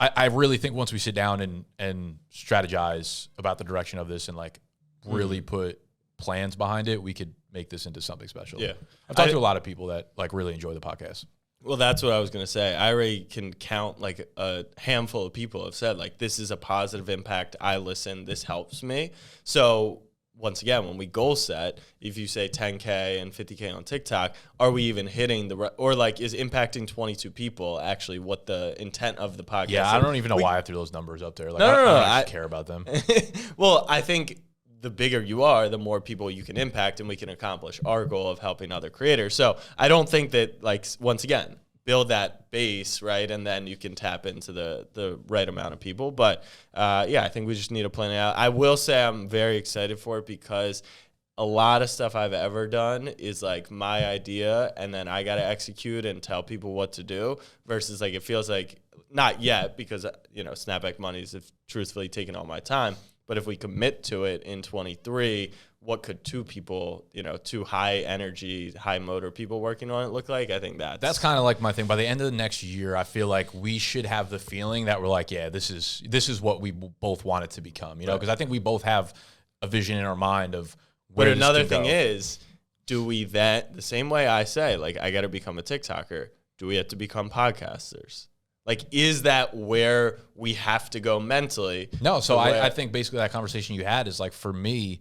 S1: I really think once we sit down and strategize about the direction of this and like really put plans behind it, we could make this into something special.
S2: Yeah.
S1: I've talked to a lot of people that like really enjoy the podcast.
S2: Well, that's what I was going to say. I already can count like a handful of people have said like, this is a positive impact. I listen, this helps me. So once again, when we goal set, if you say 10K and 50K on TikTok, are we even hitting or like is impacting 22 people actually what the intent of the podcast is?
S1: Yeah, I don't even know why I threw those numbers up there. Like,
S2: No,
S1: I don't
S2: I
S1: actually care about them.
S2: Well, I think the bigger you are, the more people you can impact, and we can accomplish our goal of helping other creators. So I don't think that, like, once again, build that base, right? And then you can tap into the right amount of people. But yeah, I think we just need to plan it out. I will say I'm very excited for it because a lot of stuff I've ever done is like my idea and then I got to execute and tell people what to do versus like, it feels like not yet because, snapback money's have truthfully taken all my time. But if we commit to it in 23, what could two people, two high energy, high motor people working on it look like? I think that's
S1: kind of like my thing. By the end of the next year, I feel like we should have the feeling that we're like, yeah, this is what we both want it to become, because I think we both have a vision in our mind of where
S2: But another
S1: this could
S2: thing
S1: go.
S2: is, do we then, the same way I say, like, I got to become a TikToker, do we have to become podcasters? Like, is that where we have to go mentally?
S1: No, so I think basically that conversation you had is like, for me,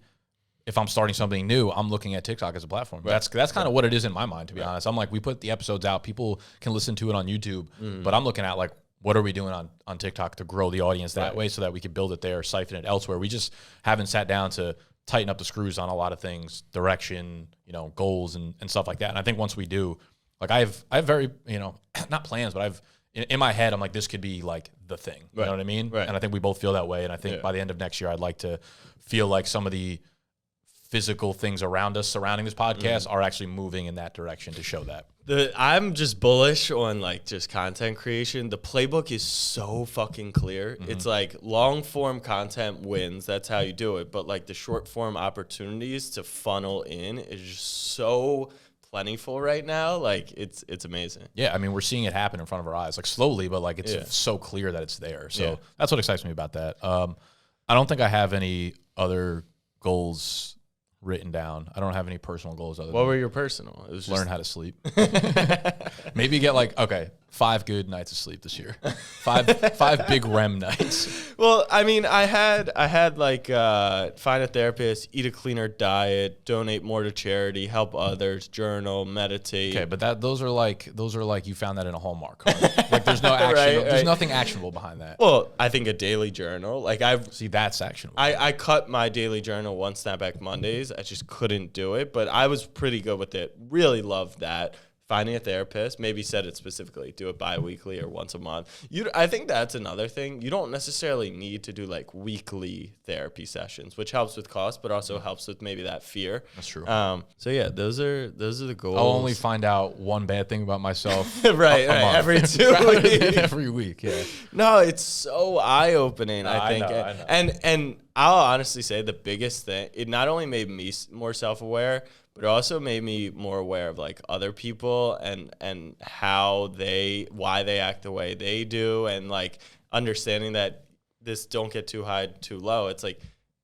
S1: if I'm starting something new, I'm looking at TikTok as a platform. Right. That's kind of what it is in my mind, to be honest. I'm like, we put the episodes out, people can listen to it on YouTube, but I'm looking at like, what are we doing on TikTok to grow the audience that way so that we can build it there, siphon it elsewhere. We just haven't sat down to tighten up the screws on a lot of things, direction, goals and stuff like that. And I think once we do, like I have very, not plans, but I've, in my head, I'm like, this could be like the thing. You know what I mean?
S2: Right.
S1: And I think we both feel that way. And I think by the end of next year, I'd like to feel like some of the physical things around us surrounding this podcast are actually moving in that direction to show that.
S2: I'm just bullish on like just content creation. The playbook is so fucking clear. It's like long form content wins. That's how you do it. But like the short form opportunities to funnel in is just so plentiful right now. Like it's amazing.
S1: Yeah, I mean, we're seeing it happen in front of our eyes, like slowly, but like it's so clear that it's there. So that's what excites me about that. I don't think I have any other goals written down. I don't have any personal goals other
S2: What
S1: than
S2: were your personal? It was
S1: learn how to sleep. Maybe get like 5 good nights of sleep this year. Five big REM nights.
S2: Well, I mean, I had like find a therapist, eat a cleaner diet, donate more to charity, help others, journal, meditate.
S1: Okay, but those are like you found that in a Hallmark card. Like there's no action. There's nothing actionable behind that.
S2: Well, I think a daily journal. Like
S1: that's actionable.
S2: I cut my daily journal one Snapback Mondays. I just couldn't do it, but I was pretty good with it. Really loved that. Finding a therapist, maybe set it specifically, do it bi-weekly or once a month. I think that's another thing. You don't necessarily need to do like weekly therapy sessions, which helps with cost, but also helps with maybe that fear.
S1: That's true.
S2: So yeah, those are the goals.
S1: I'll only find out one bad thing about myself
S2: right, every 2 weeks.
S1: Every week, yeah.
S2: No, it's so eye-opening, I think.
S1: I know.
S2: And I'll honestly say the biggest thing, it not only made me more self-aware, but it also made me more aware of like other people and why they act the way they do, and like understanding that this don't get too high, too low. It's like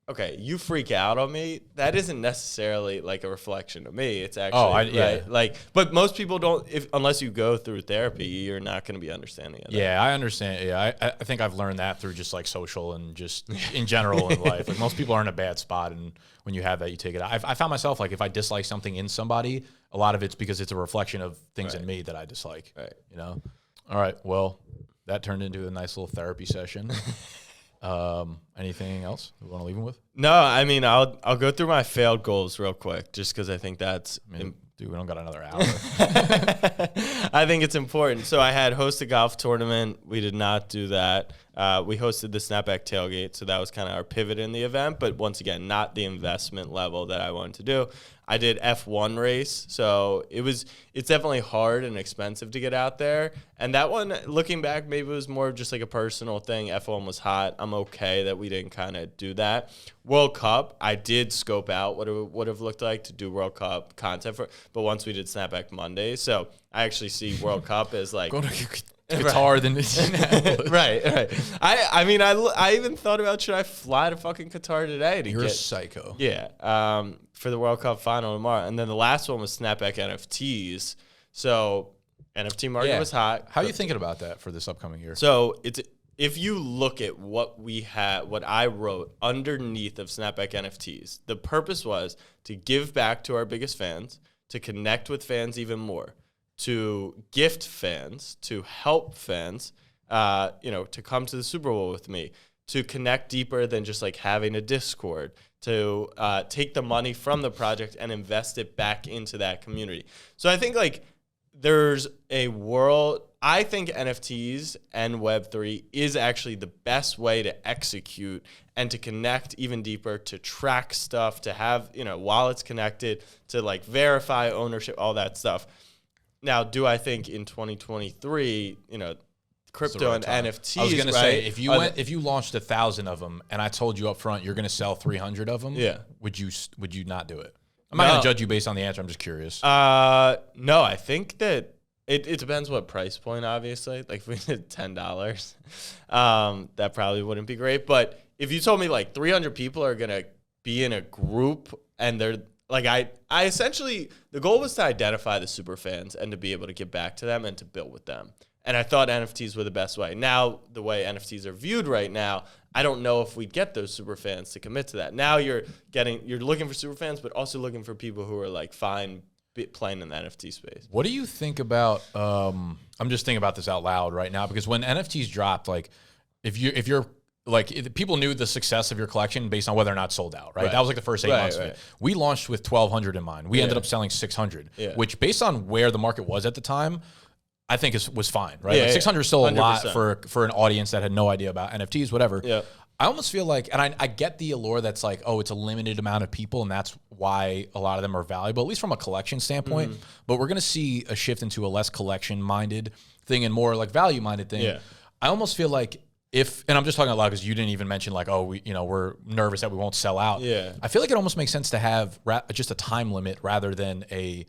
S2: okay, you freak out on me. That isn't necessarily like a reflection of me. It's actually right. Like, but most people don't. Unless you go through therapy, you're not going to be understanding of that.
S1: Yeah, I understand. Yeah, I think I've learned that through just like social and just in general in life. Like most people are in a bad spot, and when you have that, you take it out. I found myself like if I dislike something in somebody, a lot of it's because it's a reflection of things in me that I dislike.
S2: Right.
S1: You know. All right. Well, that turned into a nice little therapy session. Anything else we want to leave them with?
S2: No, I mean, I'll go through my failed goals real quick, just because I think that's.
S1: Dude, we don't got another hour.
S2: I think it's important. So I had host a golf tournament. We did not do that. We hosted the snapback tailgate, so that was kind of our pivot in the event. But once again, not the investment level that I wanted to do. I did F1 race, so it's definitely hard and expensive to get out there. And that one, looking back, maybe it was more of just like a personal thing. F1 was hot. I'm okay that we didn't kind of do that. World Cup, I did scope out what it would have looked like to do World Cup content for, but once we did Snapback Monday, so I actually see World Cup as like
S1: Qatar than
S2: right. I mean, I even thought about should I fly to fucking Qatar today to
S1: You're
S2: get
S1: a psycho.
S2: Yeah. For the World Cup final tomorrow, and then the last one was Snapback NFTs. So NFT market was hot.
S1: How are you thinking about that for this upcoming year?
S2: So if you look at what we had, what I wrote underneath of Snapback NFTs, the purpose was to give back to our biggest fans, to connect with fans even more, to gift fans, to help fans, to come to the Super Bowl with me, to connect deeper than just like having a Discord, to take the money from the project and invest it back into that community. So I think like there's a world. I think NFTs and Web3 is actually the best way to execute and to connect even deeper, to track stuff, to have, wallets connected, to like verify ownership, all that stuff. Now, do I think in 2023, crypto and NFTs?
S1: I was going to say, if you launched 1,000 of them and I told you up front you're going to sell 300 of them, would you not do it? I'm not going to judge you based on the answer. I'm just curious.
S2: No, I think that it depends what price point, obviously. Like if we did $10, that probably wouldn't be great. But if you told me like 300 people are going to be in a group and they're like, I essentially, the goal was to identify the super fans and to be able to get back to them and to build with them. And I thought NFTs were the best way. Now, the way NFTs are viewed right now, I don't know if we'd get those super fans to commit to that. Now you're looking for super fans, but also looking for people who are like fine playing in the NFT space.
S1: What do you think about, I'm just thinking about this out loud right now, because when NFTs dropped, like if you're like people knew the success of your collection based on whether or not sold out, right? That was like the first 8 months of it. We launched with 1,200 in mind. We ended up selling 600, which based on where the market was at the time, I think was fine, right? Like 600 is still a 100%. Lot for an audience that had no idea about NFTs, whatever. Yeah. I almost feel like, and I get the allure that's like, oh, it's a limited amount of people, and that's why a lot of them are valuable, at least from a collection standpoint. Mm-hmm. But we're going to see a shift into a less collection-minded thing and more like value-minded thing. Yeah. I almost feel like and I'm just talking a lot because you didn't even mention like, oh, we're nervous that we won't sell out. Yeah. I feel like it almost makes sense to have just a time limit rather than a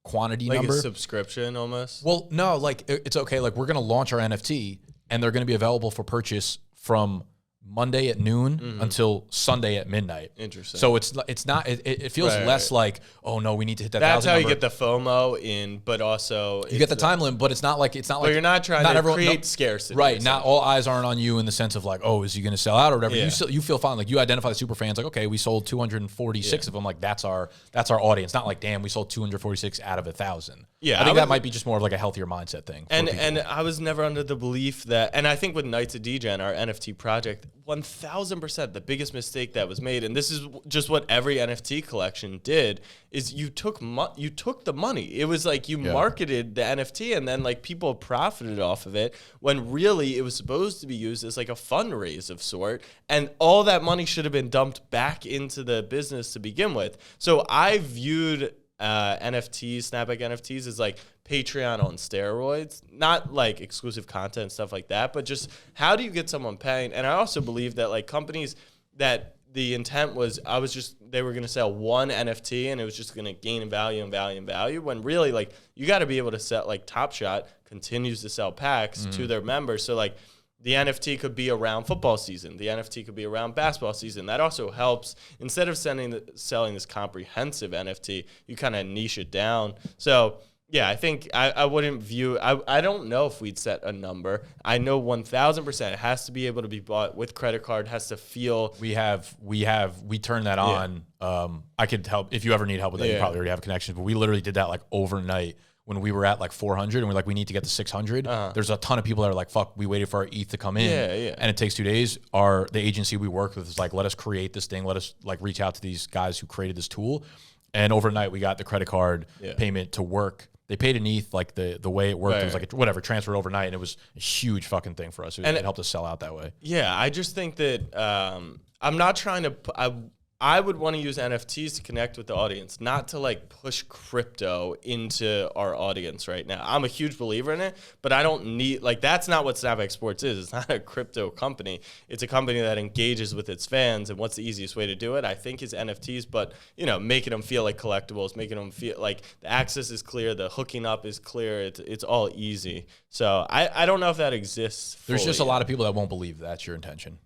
S1: quantity number.
S2: Like a subscription almost?
S1: Well, no, like it's okay. Like we're going to launch our NFT and they're going to be available for purchase from Monday at noon until Sunday at midnight. Interesting. So it feels less like, oh no, we need to hit that.
S2: That's how you get the FOMO in, but also
S1: you get the time limit, but it's not like
S2: but you're not trying to create scarcity.
S1: Right. Not all eyes aren't on you in the sense of like, oh, is he going to sell out or whatever. Yeah. You feel fine. Like you identify the super fans like, okay, we sold 246 of them. Like that's our audience. Not like, damn, we sold 246 out of 1,000. Yeah. I think that might be just more of like a healthier mindset thing.
S2: And I was never under the belief that, and I think with Knights of Degen, our NFT project, 1,000% the biggest mistake that was made, and this is just what every NFT collection did, is you took the money. It was like you marketed the NFT and then like people profited off of it when really it was supposed to be used as like a fundraise of sort, and all that money should have been dumped back into the business to begin with. So I viewed NFTs, Snapback NFTs, as like Patreon on steroids, not like exclusive content and stuff like that, but just how do you get someone paying? And I also believe that like companies that the intent was they were going to sell one NFT and it was just going to gain in value and value and value, when really like you got to be able to sell, like Top Shot continues to sell packs to their members. So like The NFT could be around football season. The NFT could be around basketball season. That also helps. Instead of selling this comprehensive NFT, you kind of niche it down. So, yeah, I think I wouldn't view – I don't know if we'd set a number. I know 1,000% it has to be able to be bought with credit card, has to feel –
S1: We turned that on. I could help. If you ever need help with that, you probably already have connections. But we literally did that like overnight. When we were at like 400 and we're like, we need to get to 600. There's a ton of people that are like, fuck, we waited for our ETH to come in. And it takes 2 days. The agency we work with is like, let us create this thing. Let us like reach out to these guys who created this tool. And overnight we got the credit card payment to work. They paid an ETH, like the way it worked. It was like, whatever, transferred overnight. And it was a huge fucking thing for us. It helped us sell out that way.
S2: Yeah, I just think that I'm not trying to, I would want to use NFTs to connect with the audience, not to like push crypto into our audience right now. I'm a huge believer in it, but I don't need, like, that's not what Snapback Sports is. It's not a crypto company. It's a company that engages with its fans. And what's the easiest way to do it? I think is NFTs, but, you know, making them feel like collectibles, making them feel like the access is clear, the hooking up is clear. It's all easy. So I don't know if that exists.
S1: There's just a lot of people that won't believe that's your intention.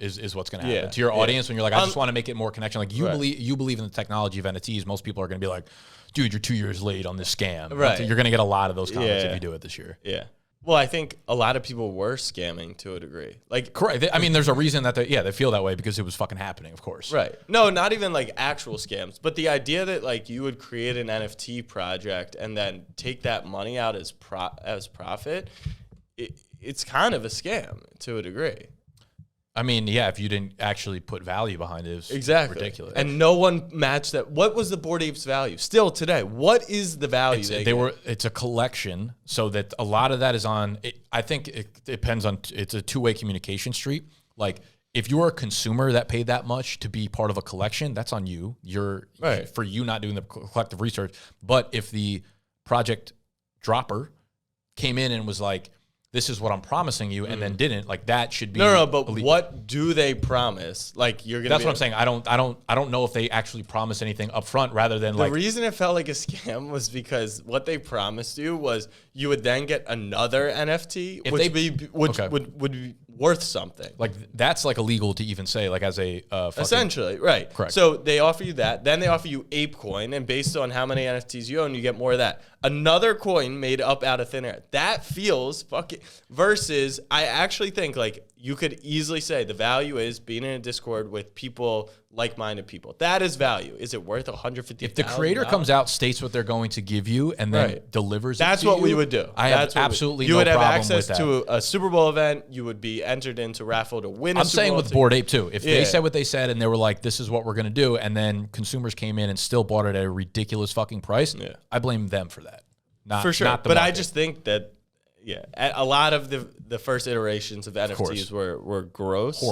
S1: Is what's going to happen to your audience when you're like, I just want to make it more connection. Like you believe in the technology of NFTs. Most people are going to be like, dude, you're 2 years late on this scam. Right. You're going to get a lot of those comments if you do it this year.
S2: Yeah. Well, I think a lot of people were scamming to a degree. Like,
S1: correct. I mean, there's a reason that they feel that way because it was fucking happening, of course.
S2: Right. No, not even like actual scams, but the idea that like you would create an NFT project and then take that money out as profit, it's kind of a scam to a degree.
S1: I mean, yeah, if you didn't actually put value behind it, it's ridiculous.
S2: And no one matched that. What was the Bored Apes value? Still today, what is the value?
S1: It's a collection, so that a lot of that is on. I think it depends on. It's a two-way communication street. Like, if you're a consumer that paid that much to be part of a collection, that's on you. For you not doing the collective research. But if the project dropper came in and was like, this is what I'm promising you, and then didn't, like, that should be
S2: but what do they promise? Like, you're gonna.
S1: That's what I'm saying. I don't know if they actually promise anything up front, rather than
S2: the reason it felt like a scam was because what they promised you was you would then get another NFT, would be worth something.
S1: Like, that's like illegal to even say, like, as a
S2: essentially, right? Correct. So they offer you that, then they offer you ApeCoin, and based on how many NFTs you own, you get more of that. Another coin made up out of thin air. That feels fucking. Versus, I actually think like you could easily say the value is being in a Discord with people, like-minded people. That is value. Is it worth $150,000?
S1: If the creator comes out, states what they're going to give you, and then delivers
S2: that's
S1: it to
S2: what we would do.
S1: I have absolutely
S2: you
S1: no
S2: would have
S1: problem
S2: access
S1: with
S2: to a Super Bowl event. You would be entered into raffle to win.
S1: I'm saying with Bored Ape too. If they said what they said and they were like, "This is what we're going to do," and then consumers came in and still bought it at a ridiculous fucking price, I blame them for that. Not
S2: for sure.
S1: Not the
S2: but
S1: market.
S2: I just think that. Yeah, a lot of the first iterations of NFTs were gross,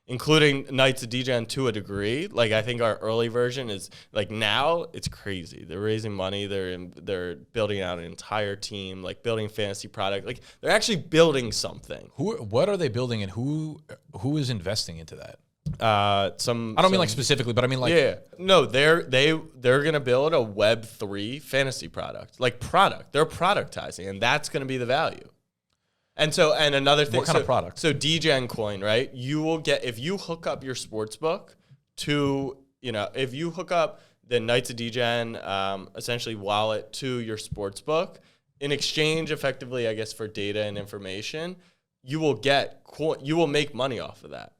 S2: including Knights of Degen to a degree. Like, I think our early version is like, now it's crazy. They're raising money. They're building out an entire team, like building fantasy product. Like, they're actually building something.
S1: What are they building, and who is investing into that?
S2: I
S1: don't mean like specifically, but I mean like
S2: they're gonna build a Web3 fantasy product. They're productizing, and that's gonna be the value. And another thing,
S1: what kind of product?
S2: So Degen coin, right? You will get, if you hook up your sportsbook to, if you hook up the Knights of Degen essentially wallet to your sportsbook in exchange, effectively, I guess, for data and information, you will make money off of that.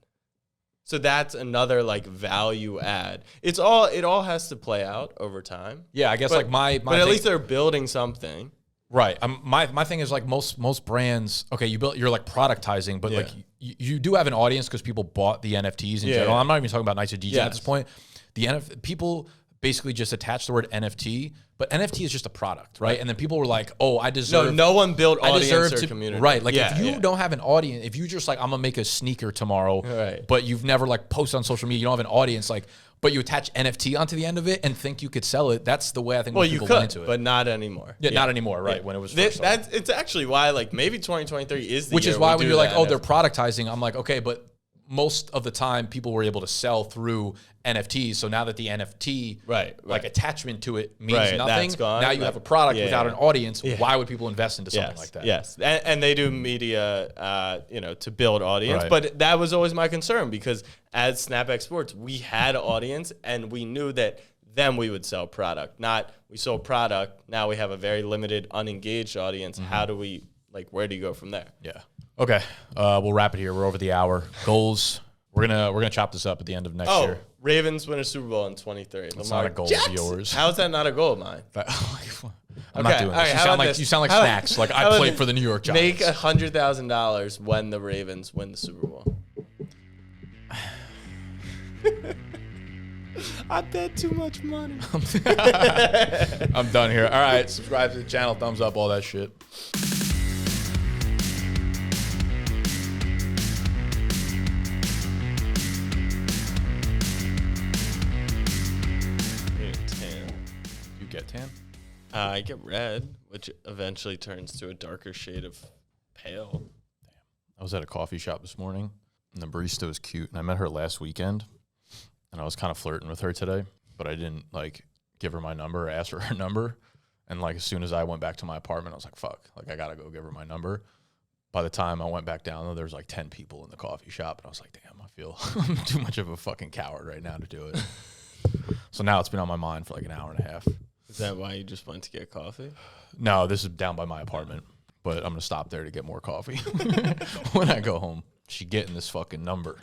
S2: So that's another like value add. It all has to play out over time.
S1: Yeah, I guess but
S2: at least they're building something.
S1: Right. My thing is like most brands. Okay, you're like productizing, but like you do have an audience because people bought the NFTs in general. I'm not even talking about Knights of Degen at this point. The people basically just attach the word NFT, but NFT is just a product, right? And then people were like, "Oh, I deserve."
S2: No one built audience or community,
S1: right? Like if you don't have an audience, if you just like, I'm gonna make a sneaker tomorrow, but you've never like posted on social media, you don't have an audience, like, but you attach NFT onto the end of it and think you could sell it. That's the way I think people went into it,
S2: but not anymore.
S1: Yeah, not anymore, right? When it was first
S2: it's actually why like maybe 2023 is the
S1: which
S2: year
S1: is why when you're like,
S2: oh,
S1: they're productizing, I'm like, okay, but most of the time people were able to sell through NFTs. So now that the NFT like attachment to it means nothing,
S2: that's gone.
S1: now you have a product without an audience. Why would people invest into something like that?
S2: Yes, and they do media, to build audience. But that was always my concern because as Snapback Sports, we had an audience and we knew that then we would sell product. Not we sold product, now we have a very limited, unengaged audience. How do we, where do you go from there?
S1: Yeah. Okay, we'll wrap it here. We're over the hour. Goals. We're gonna chop this up at the end of next year.
S2: Ravens win a Super Bowl in 23.
S1: It's not a goal of yours.
S2: How is that not a goal of mine?
S1: I'm not doing this. You sound like Snacks. Like I played for the New York Giants.
S2: Make $100,000 when the Ravens win the Super Bowl. I bet too much money.
S1: I'm done here. All right, subscribe to the channel, thumbs up, all that shit. Get tan?
S2: I get red, which eventually turns to a darker shade of pale.
S1: Damn. I was at a coffee shop this morning, and the barista was cute, and I met her last weekend, and I was kind of flirting with her today, but I didn't, give her my number or ask for her number, and, as soon as I went back to my apartment, I was like, fuck, I gotta go give her my number. By the time I went back down, there was, 10 people in the coffee shop, and I was like, damn, I feel I'm too much of a fucking coward right now to do it. So now it's been on my mind for, an hour and a half.
S2: Is that why you just went to get coffee?
S1: No, this is down by my apartment, but I'm going to stop there to get more coffee when I go home. She getting this fucking number.